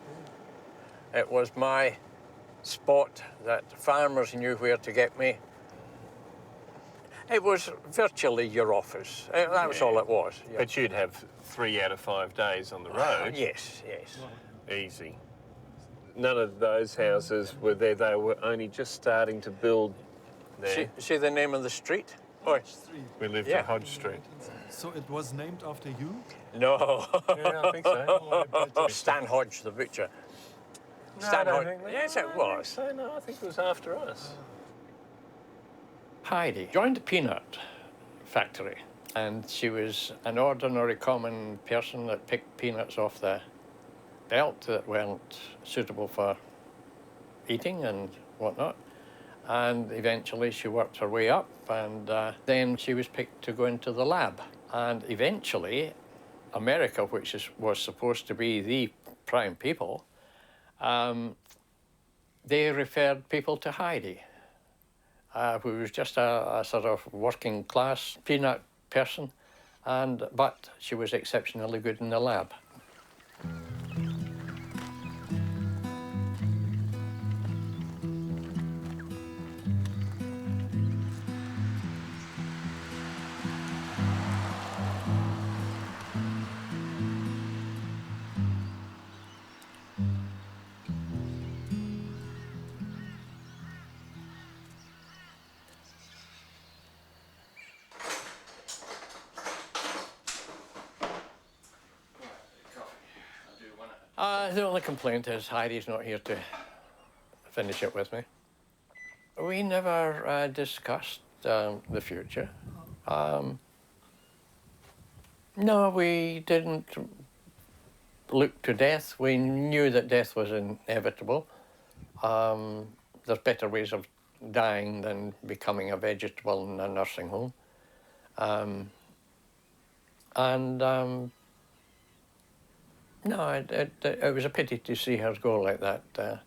It was my spot that farmers knew where to get me. It was virtually your office. That was all it was. Yeah. But you'd have 3 out of 5 days on the road. Yes, yes. Easy. None of those houses were there. They were only just starting to build there. See the name of the street? Oh, we lived on Hodge Street. So it was named after you? No. Yeah, I think so. Stan Hodge, the butcher. No, Stan I Hodge. don't think Yes, it was. So, no, I think it was after us. Heidi joined the peanut factory, and she was an ordinary common person that picked peanuts off the belt that weren't suitable for eating and whatnot. And eventually she worked her way up, and then she was picked to go into the lab. And eventually America, which was supposed to be the prime people, they referred people to Heidi, who was just a sort of working class peanut person, but she was exceptionally good in the lab. The only complaint is Heidi's not here to finish it with me. We never discussed the future. No, we didn't look to death. We knew that death was inevitable. There's better ways of dying than becoming a vegetable in a nursing home. No, it was a pity to see her go like that.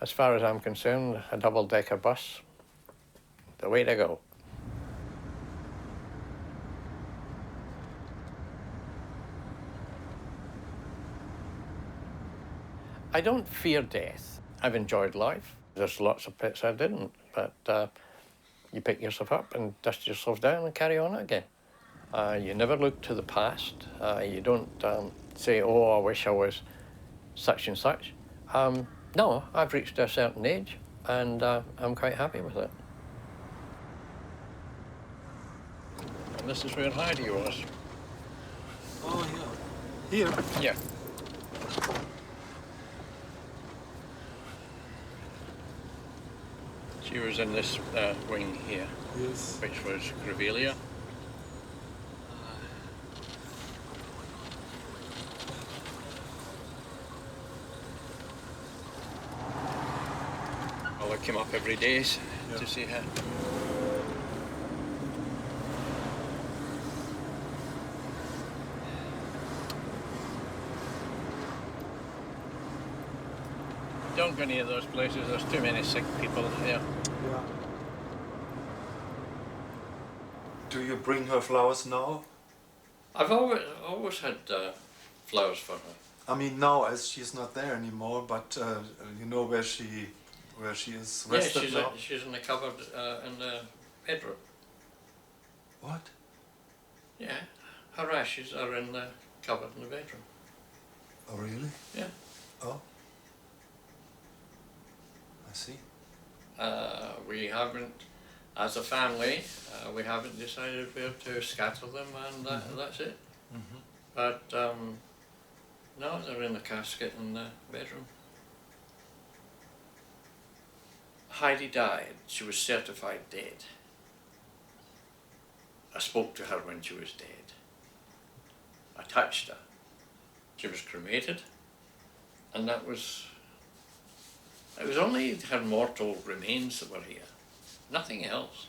As far as I'm concerned, a double-decker bus, the way to go. I don't fear death. I've enjoyed life. There's lots of bits I didn't, but you pick yourself up and dust yourself down and carry on again. You never look to the past. You don't say, oh, I wish I was such and such. No, I've reached a certain age, and I'm quite happy with it. And this is where Heidi was. Oh, yeah. Here? Yeah. She was in this wing here, yes, which was Grevillea. I came up every day to see her. Don't go near those places, there's too many sick people here. Yeah. Do you bring her flowers now? I've always had flowers for her. I mean now, as she's not there anymore, but you know where she is rested now? She's in the cupboard in the bedroom. What? Yeah, her ashes are in the cupboard in the bedroom. Oh, really? Yeah. Oh. I see. We haven't, as a family, we haven't decided where to scatter them, and that's it. But no, they're in the casket in the bedroom. Heidi died. She was certified dead. I spoke to her when she was dead. I touched her. She was cremated, and it was only her mortal remains that were here, nothing else.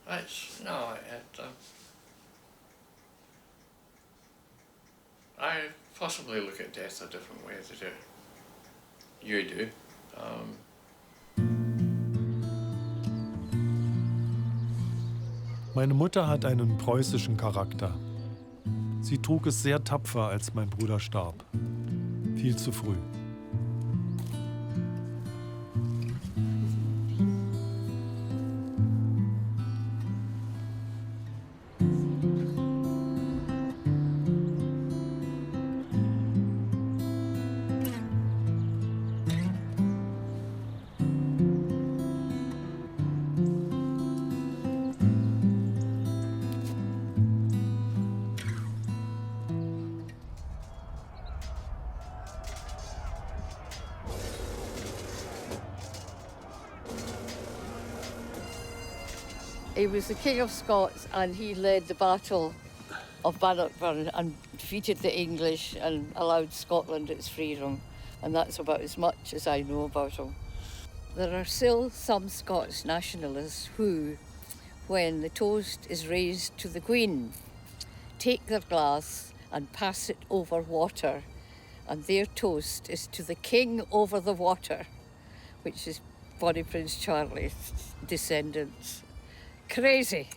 I possibly look at death a different way than you do. Meine Mutter hat einen preußischen Charakter. Sie trug es sehr tapfer, als mein Bruder starb. Viel zu früh. He was the King of Scots, and he led the Battle of Bannockburn and defeated the English and allowed Scotland its freedom. And that's about as much as I know about him. There are still some Scots nationalists who, when the toast is raised to the Queen, take their glass and pass it over water, and their toast is to the King over the water, which is Bonnie Prince Charlie's descendants. Crazy.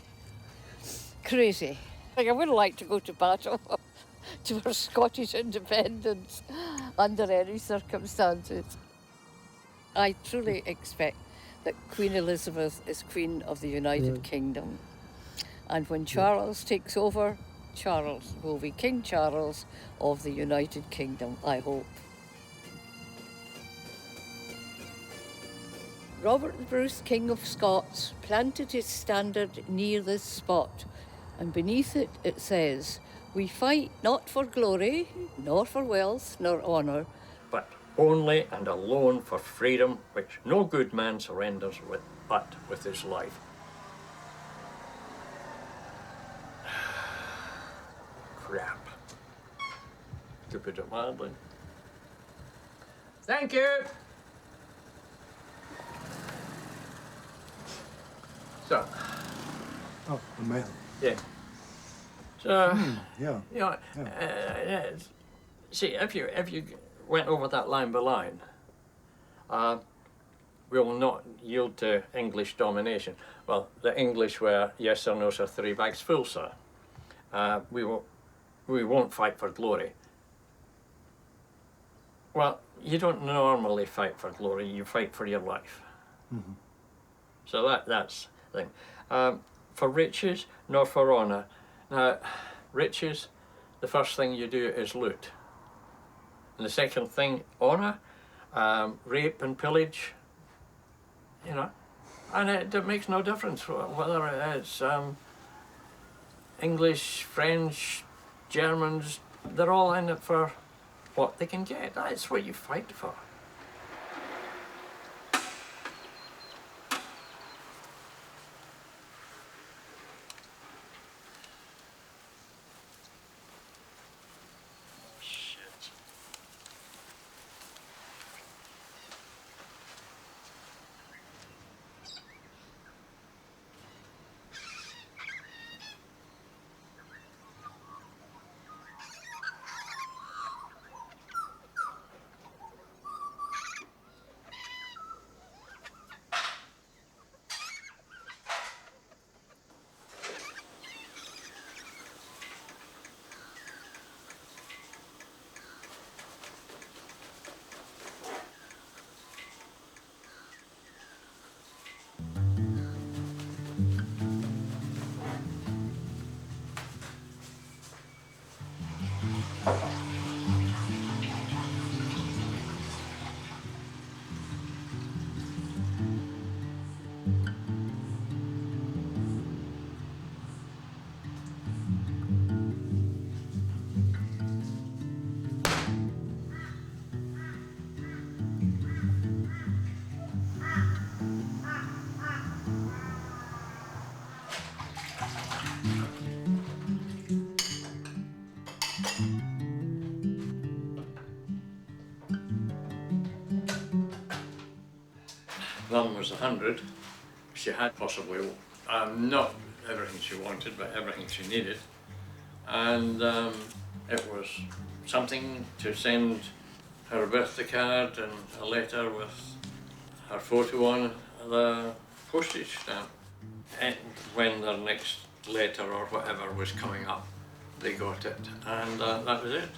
Crazy. Like, I wouldn't like to go to battle for Scottish independence under any circumstances. I truly expect that Queen Elizabeth is Queen of the United Kingdom. And when Charles takes over, Charles will be King Charles of the United Kingdom, I hope. Robert the Bruce, King of Scots, planted his standard near this spot, and beneath it it says, "We fight not for glory, nor for wealth, nor honour, but only and alone for freedom, which no good man surrenders but with his life." Crap. To put it mildly. Thank you. So. Oh, the mail. Yeah. So. Yeah. You know, see, if you went over that line by line, we will not yield to English domination. Well, the English were yes or no, sir, 3 bags full, sir. We won't fight for glory. Well, you don't normally fight for glory. You fight for your life. Mm-hmm. So that's the thing. For riches, nor for honour. Now, riches, the first thing you do is loot. And the second thing, honour, rape and pillage, you know. And it makes no difference whether it's English, French, Germans, they're all in it for what they can get. That's what you fight for. Mum was 100. She had possibly not everything she wanted, but everything she needed. And it was something to send her a birthday card and a letter with her photo on the postage stamp. And when their next letter or whatever was coming up, they got it, and that was it.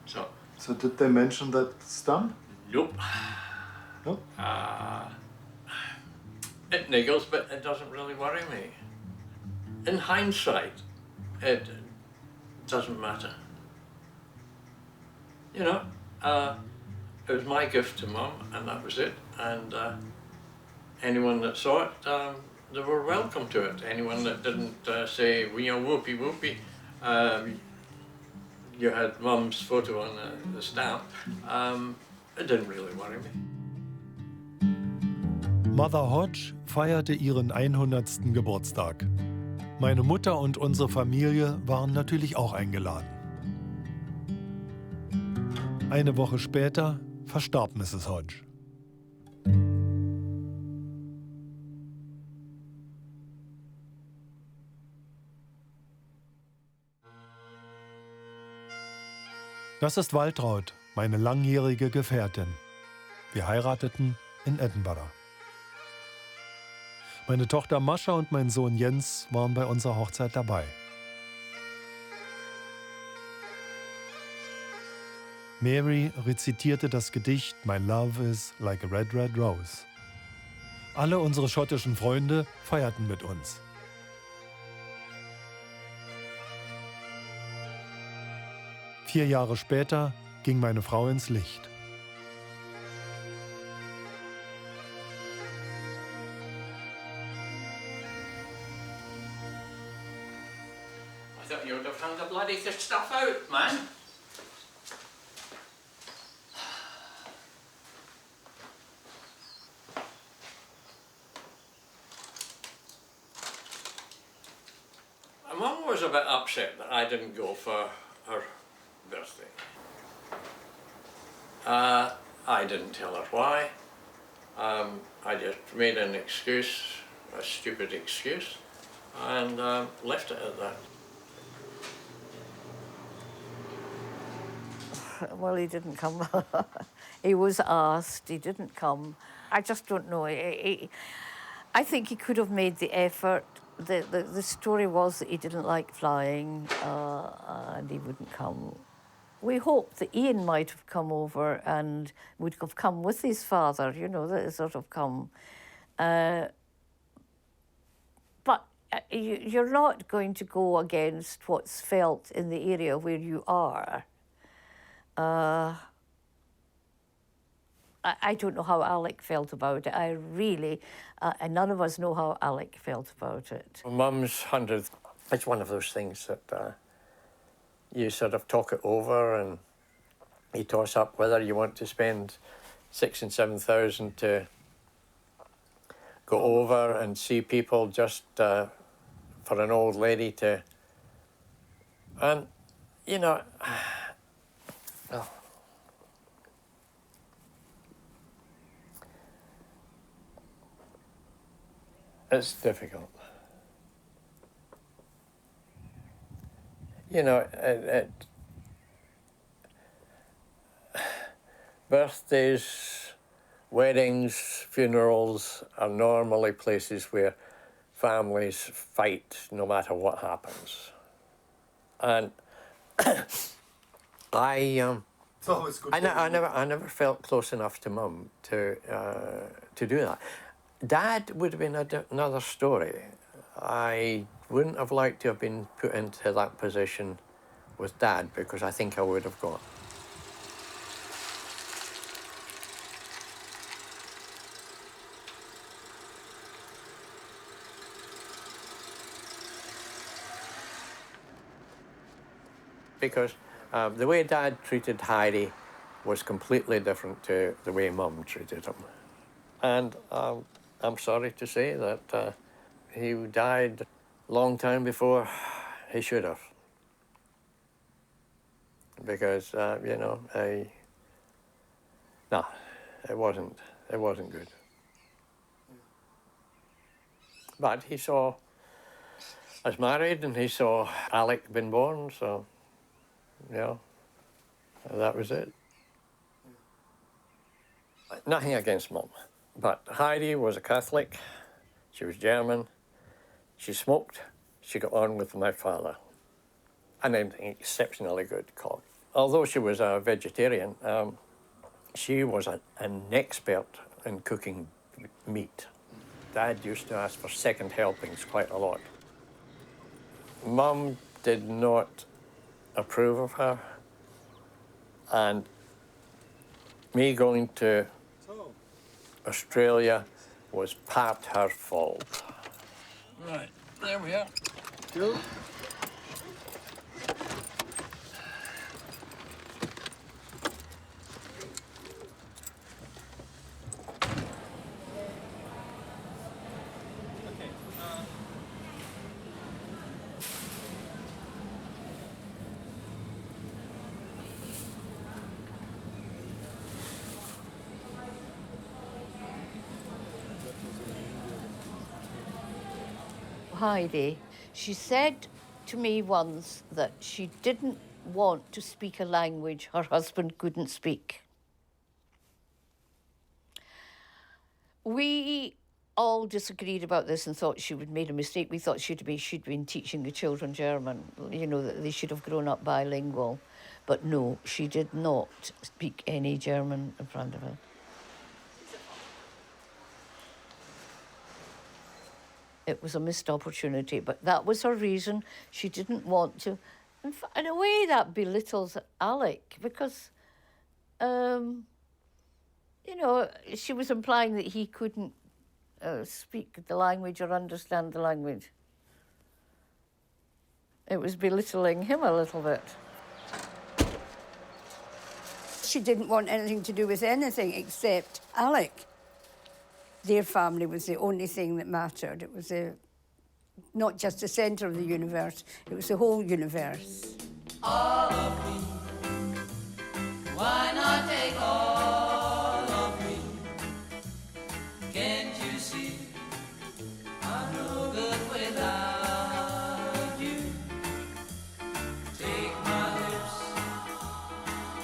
So did they mention that stamp? Nope. Nope. It niggles, but it doesn't really worry me. In hindsight, it doesn't matter. You know, it was my gift to Mum, and that was it. And anyone that saw it, they were welcome to it. Anyone that didn't say, well, you know, whoopee whoopee, you had Mum's photo on the stamp, it didn't really worry me. Mother Hodge feierte ihren 100. Geburtstag. Meine Mutter und unsere Familie waren natürlich auch eingeladen. Eine Woche später verstarb Mrs. Hodge. Das ist Waltraud, meine langjährige Gefährtin. Wir heirateten in Edinburgh. Meine Tochter Mascha und mein Sohn Jens waren bei unserer Hochzeit dabei. Mary rezitierte das Gedicht My Love is like a red, red rose. Alle unsere schottischen Freunde feierten mit uns. Vier Jahre später ging meine Frau ins Licht. I thought you would have hung the bloody stuff out, man. Mum was a bit upset that I didn't go for her birthday. I didn't tell her why. I just made an excuse, a stupid excuse, and left it at that. Well, he didn't come. He was asked, he didn't come. I just don't know. I think he could have made the effort. The story was that he didn't like flying and he wouldn't come. We hoped that Ian might have come over and would have come with his father, you know, that sort of come. But you're not going to go against what's felt in the area where you are. I don't know how Alec felt about it. I really, and none of us know how Alec felt about it. Mum's 100th, it's one of those things that you sort of talk it over and you toss up whether you want to spend 6,000 and 7,000 to go over and see people just for an old lady to, and you know, oh. It's difficult. You know, birthdays, weddings, funerals are normally places where families fight no matter what happens. And I never felt close enough to Mum to do that. Dad would have been another story. I wouldn't have liked to have been put into that position with Dad because I think I would have got. Because the way Dad treated Harry was completely different to the way Mum treated him. And I'm sorry to say that he died a long time before he should have. because, you know, no, it wasn't good. But he saw us married and he saw Alec been born, so, you know, that was it. Nothing against Mum, but Heidi was a Catholic, she was German, she smoked, she got on with my father, and an exceptionally good cook. Although she was a vegetarian, she was an expert in cooking meat. Dad used to ask for second helpings quite a lot. Mum did not approve of her, and me going to Australia was part her fault. Right, there we are. Cool. Heidi, she said to me once that she didn't want to speak a language her husband couldn't speak. We all disagreed about this and thought she had made a mistake. We thought she'd been teaching the children German, you know, that they should have grown up bilingual. But no, she did not speak any German in front of her. It was a missed opportunity, but that was her reason. She didn't want to. In a way, that belittles Alec because, you know, she was implying that he couldn't speak the language or understand the language. It was belittling him a little bit. She didn't want anything to do with anything except Alec. Their family was the only thing that mattered. It was not just the centre of the universe, it was the whole universe. All of me. Why not take all of me? Can't you see I'm no good without you? Take my lips,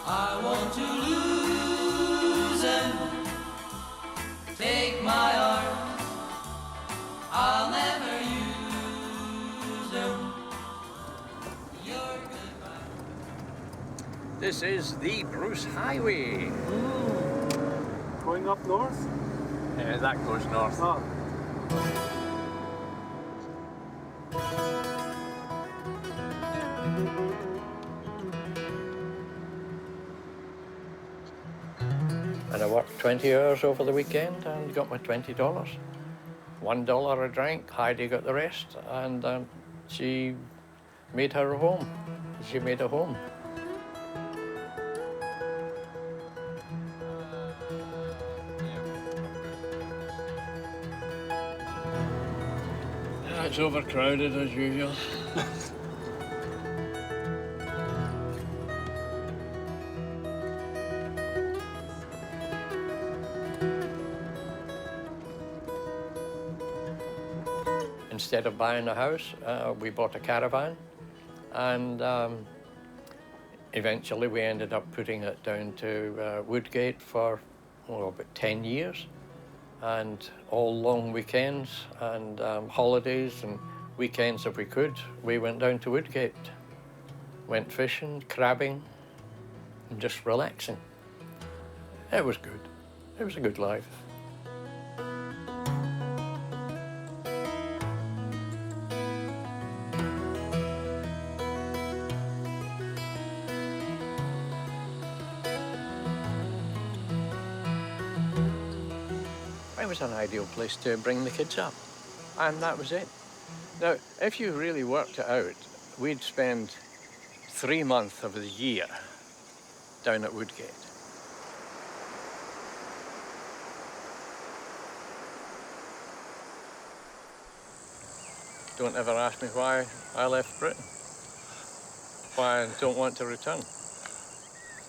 I want to lose them. Take my arms, I'll never use them. You're goodbye. This is the Bruce Highway. Going up north? Yeah, that goes north. Ah. And I worked 20 hours over the weekend and got my $20. $1 a drink, Heidi got the rest, and she made her home. She made a home. Yeah, it's overcrowded as usual. Instead of buying a house, we bought a caravan, and eventually we ended up putting it down to Woodgate for about 10 years, and all long weekends and holidays and weekends if we could, we went down to Woodgate, went fishing, crabbing, and just relaxing. It was good. It was a good life. It was an ideal place to bring the kids up, and that was it. Now, if you really worked it out, we'd spend 3 months of the year down at Woodgate. Don't ever ask me why I left Britain, why I don't want to return.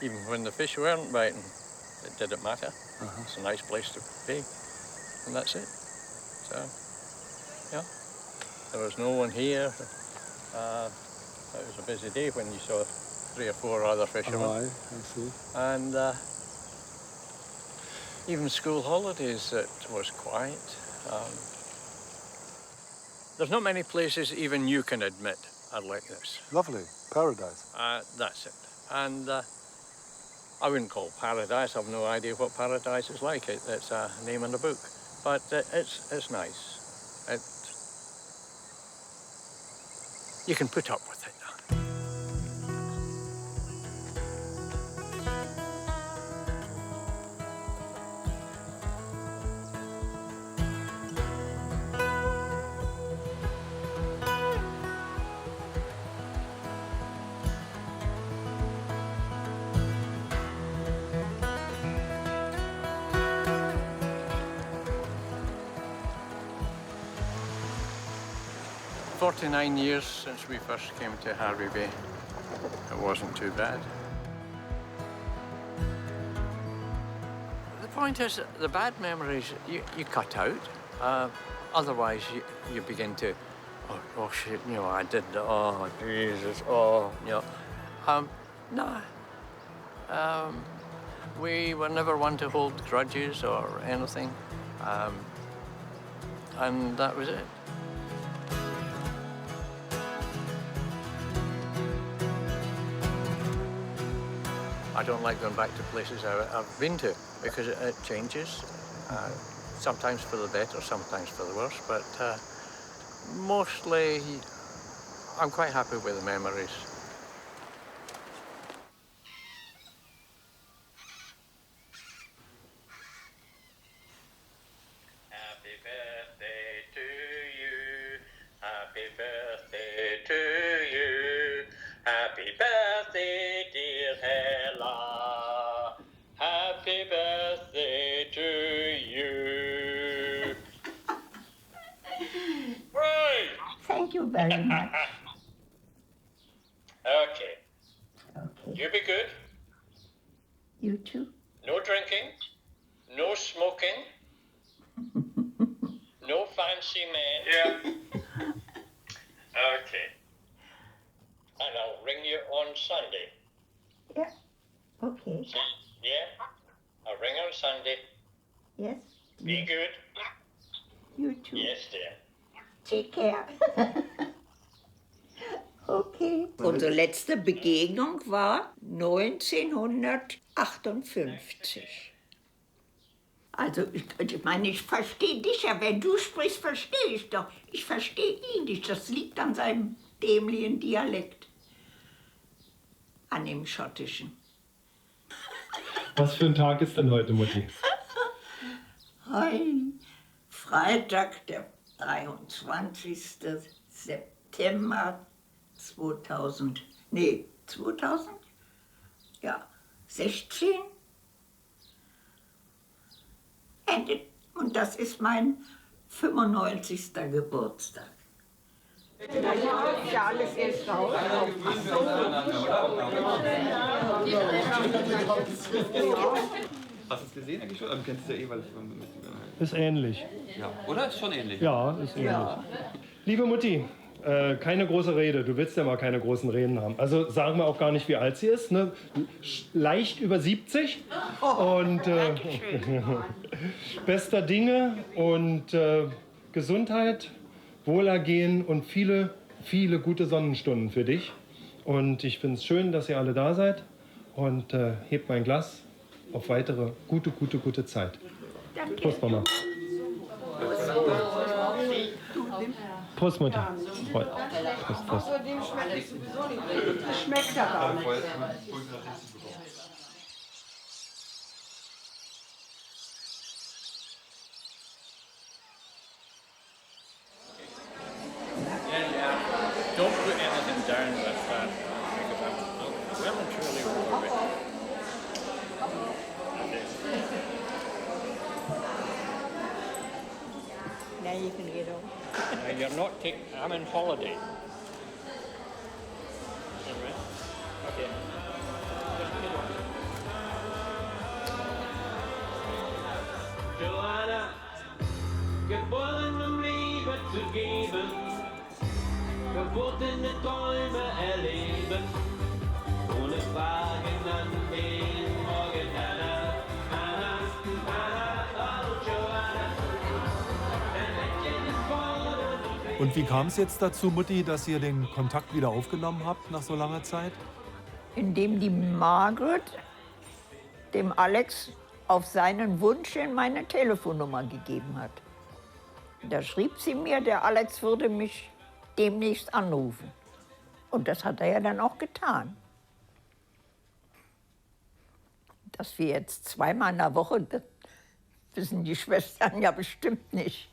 Even when the fish weren't biting, it didn't matter. It's a nice place to be, and that's it. So, yeah, there was no one here. It was a busy day when you saw 3 or 4 other fishermen. Aye, I see. And even school holidays, it was quiet. There's not many places even you can admit are like this. Lovely, paradise. That's it. And I wouldn't call it paradise. I've no idea what paradise is like. It's a name in the book, but it's nice. You can put up with it. For 49 years since we first came to Harvey Bay. It wasn't too bad. The point is, the bad memories you cut out. Otherwise, you begin to, oh shit, you know, I did, oh Jesus, oh, you know. No. We were never one to hold grudges or anything. And that was it. I don't like going back to places I've been to because it changes, sometimes for the better, sometimes for the worse, but mostly I'm quite happy with the memories. Happy birthday to you, happy birthday to you, happy birthday dear Hella, happy birthday to you. Right. Thank you very much. Okay. You be good. You too. No drinking, no smoking, no fancy men. Yeah. Okay. And I'll ring you on Sunday. Yeah. Okay. See? Yeah? I'll ring on Sunday. Yes. Be good. You too. Yes, dear. Take care. Okay. Unsere letzte Begegnung war 1958. Also, ich meine, ich verstehe dich ja. Wenn du sprichst, verstehe ich doch. Ich verstehe ihn nicht. Das liegt an seinem dämlichen Dialekt. An dem Schottischen. Was für ein Tag ist denn heute, Mutti? Freitag, der 23. September 2000. Ja, 16. Und das ist mein 95. Geburtstag. Ja, alles erst raus. Hast du es gesehen eigentlich schon? Du kennst es ja eh, weil es Ist ähnlich. Ja, oder? Ist schon ähnlich. Ja, ist ähnlich. Ja. Liebe Mutti, keine große Rede. Du willst ja mal keine großen Reden haben. Also sagen wir auch gar nicht, wie alt sie ist. Ne? Leicht über 70. Und bester Dinge und Gesundheit, Wohlergehen und viele, viele gute Sonnenstunden für dich. Und ich finde es schön, dass ihr alle da seid. Und hebt mein Glas auf weitere gute Zeit. Danke. Prost, Mama. Prost, Mutti. Prost, Prost. Dem schmeckt es sowieso nicht. Das schmeckt ja gar nicht. Don't put anything down that's bad, because I'm well and truly over it. Now you can get on. Now you're not taking, I'm on holiday. Okay. Just get on. zu geben, verbotene Träume erleben, ohne Fragen an den Morgen. Anna, Anna, Anna, oh Joanna, dein Lächeln ist vorne. Und wie kam es jetzt dazu, Mutti, dass ihr den Kontakt wieder aufgenommen habt nach so langer Zeit? Indem die Margaret dem Alex auf seinen Wunsch hin meine Telefonnummer gegeben hat. Da schrieb sie mir, der Alex würde mich demnächst anrufen. Und das hat er ja dann auch getan. Dass wir jetzt zweimal in der Woche, das wissen die Schwestern ja bestimmt nicht.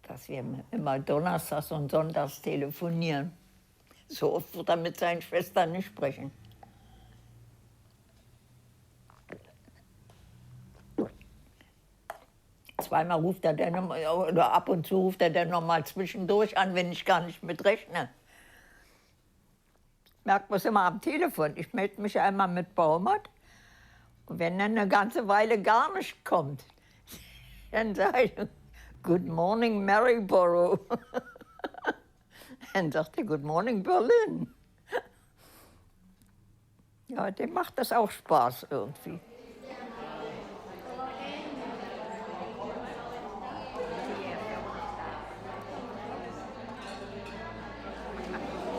Dass wir immer donnerstags und sonntags telefonieren. So oft wird er mit seinen Schwestern nicht sprechen. Zweimal ruft er dann, oder ab und zu ruft er dann noch mal zwischendurch an, wenn ich gar nicht mit rechne. Merkt man es immer am Telefon. Ich melde mich einmal mit Baumert. Und wenn dann eine ganze Weile gar nicht kommt, dann sage ich, Good morning, Maryborough. Dann sagt er, Good morning, Berlin. Ja, dem macht das auch Spaß irgendwie.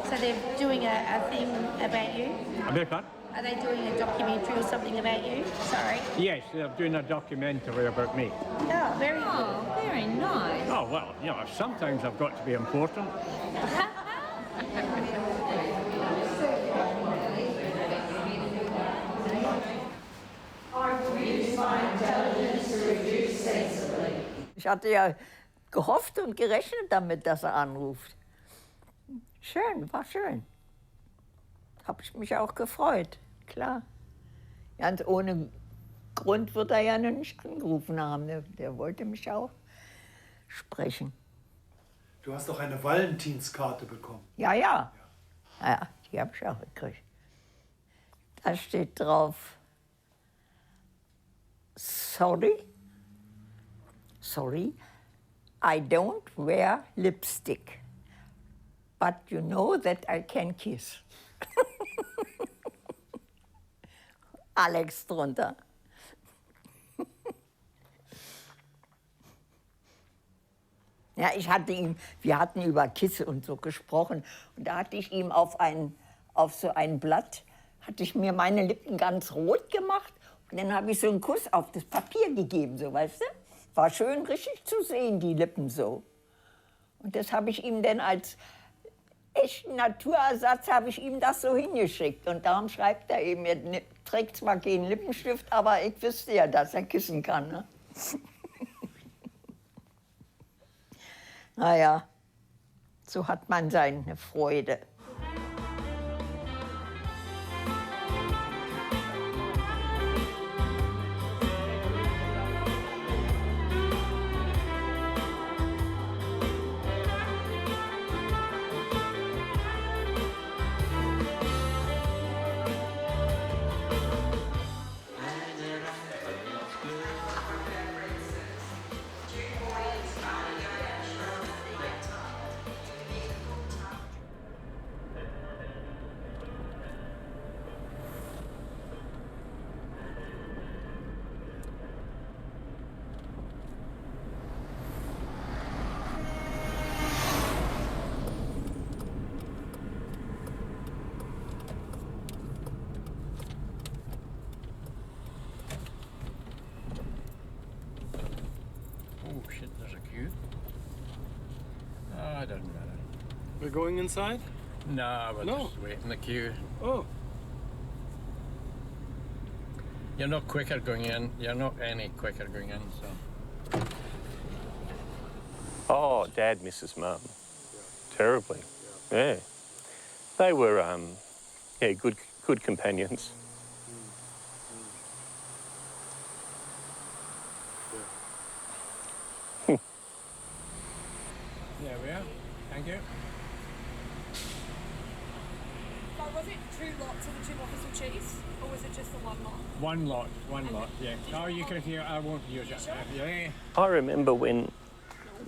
So they're doing a thing about you? I beg your pardon? Are they doing a documentary or something about you? Sorry. Yes, they're doing a documentary about me. Oh, very good. Very nice. Oh, well, you know, sometimes I've got to be important. Ich hatte ja gehofft und gerechnet damit, dass er anruft. Schön, war schön. Habe ich mich auch gefreut, klar. Ganz ohne Grund wird er ja noch nicht angerufen haben. Der wollte mich auch sprechen. Du hast doch eine Valentinskarte bekommen. Ja, ja. Ja, die habe ich auch gekriegt. Da steht drauf, sorry, I don't wear lipstick. But you know that I can kiss. Alex drunter. Ja, wir hatten über Kisse und so gesprochen. Und da hatte ich ihm auf so ein Blatt, hatte ich mir meine Lippen ganz rot gemacht. Und dann habe ich so einen Kuss auf das Papier gegeben, so, weißt du? War schön richtig zu sehen, die Lippen so. Und das habe ich ihm dann als echten Naturersatz habe ich ihm das so hingeschickt. Und darum schreibt er eben, er trägt zwar keinen Lippenstift, aber ich wüsste ja, dass er kissen kann. Ne? Naja, so hat man seine Freude. I don't know. We're going inside? No, we're No. just waiting the queue. Oh. You're not quicker going in. You're not any quicker going in, so. Oh, Dad misses Mum. Terribly. Yeah. They were, yeah, good companions. There we are. Thank you. So was it 2 lots of the 2 waffles with cheese, or was it just the 1 lot? One lot, yeah. Oh, you can hear, I won't use it. Yeah. I remember when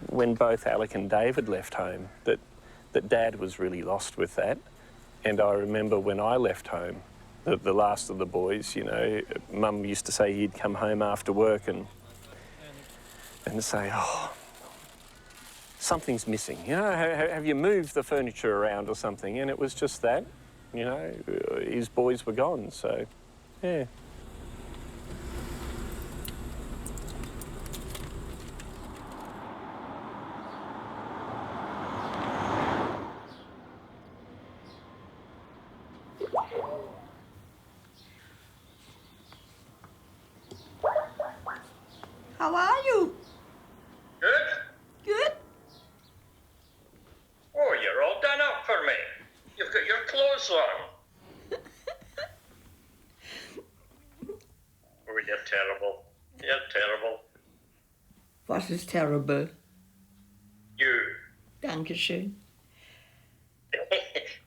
when both Alec and David left home, that Dad was really lost with that. And I remember when I left home, the last of the boys, you know, Mum used to say he'd come home after work and say, oh, something's missing, you know, have you moved the furniture around or something? And it was just that, you know, his boys were gone, so, yeah. How are you? Good? Good. Oh, you're all done up for me. You've got your clothes on. Oh, you're terrible. You're terrible. Was ist terrible? You. Dankeschön.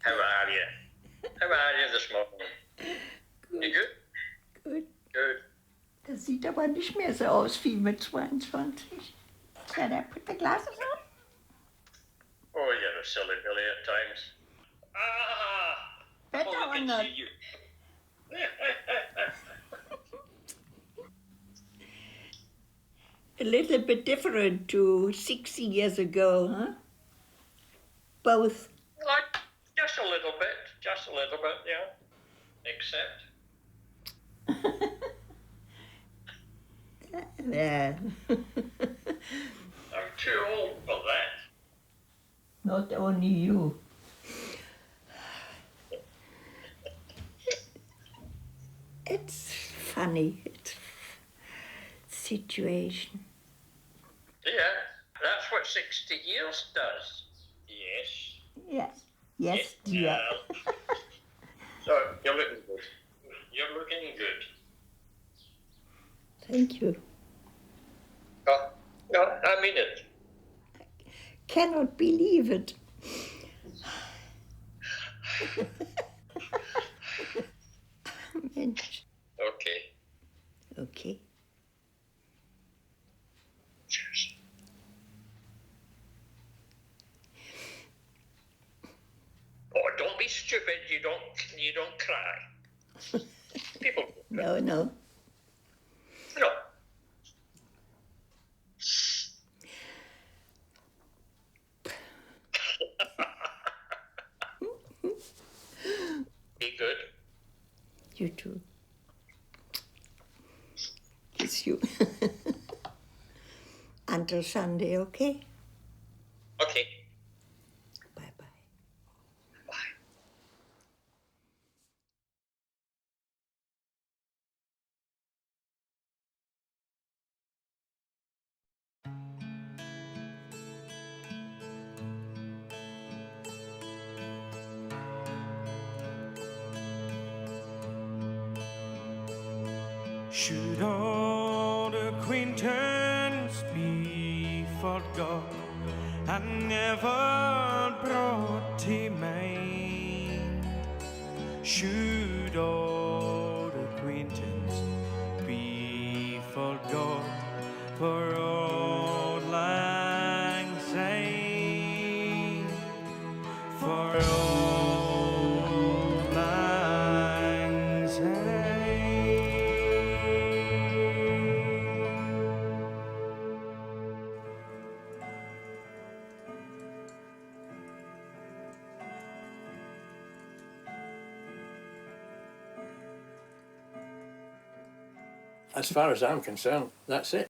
How are you? How are you this morning? You good? Gut. Good. Das sieht aber nicht mehr so aus wie mit 22. Can I put the glasses on? Oh, you're a silly Billy at times. Ah! Better oh, we or can not? see you. A little bit different to 60 years ago, huh? Both. Like, just a little bit, yeah. Except. Yeah. I'm too old for that. Not only you. It's funny. It's situation. Yeah, that's what 60 years does. Yes. Yes. Yes, dear. Yeah. So, you're looking good. You're looking good. Thank you. Oh, no, I mean it. Cannot believe it. Mensch. Okay. Okay. Cheers. Oh, don't be stupid. You don't cry. People. No, no. No. Be good. You too. Kiss you. Until Sunday, okay? Okay. Bye-bye. Bye. Should old acquaintance be forgot and never brought to mind? Should old acquaintance be forgot for old lang syne? For old lang syne. As far as I'm concerned, that's it.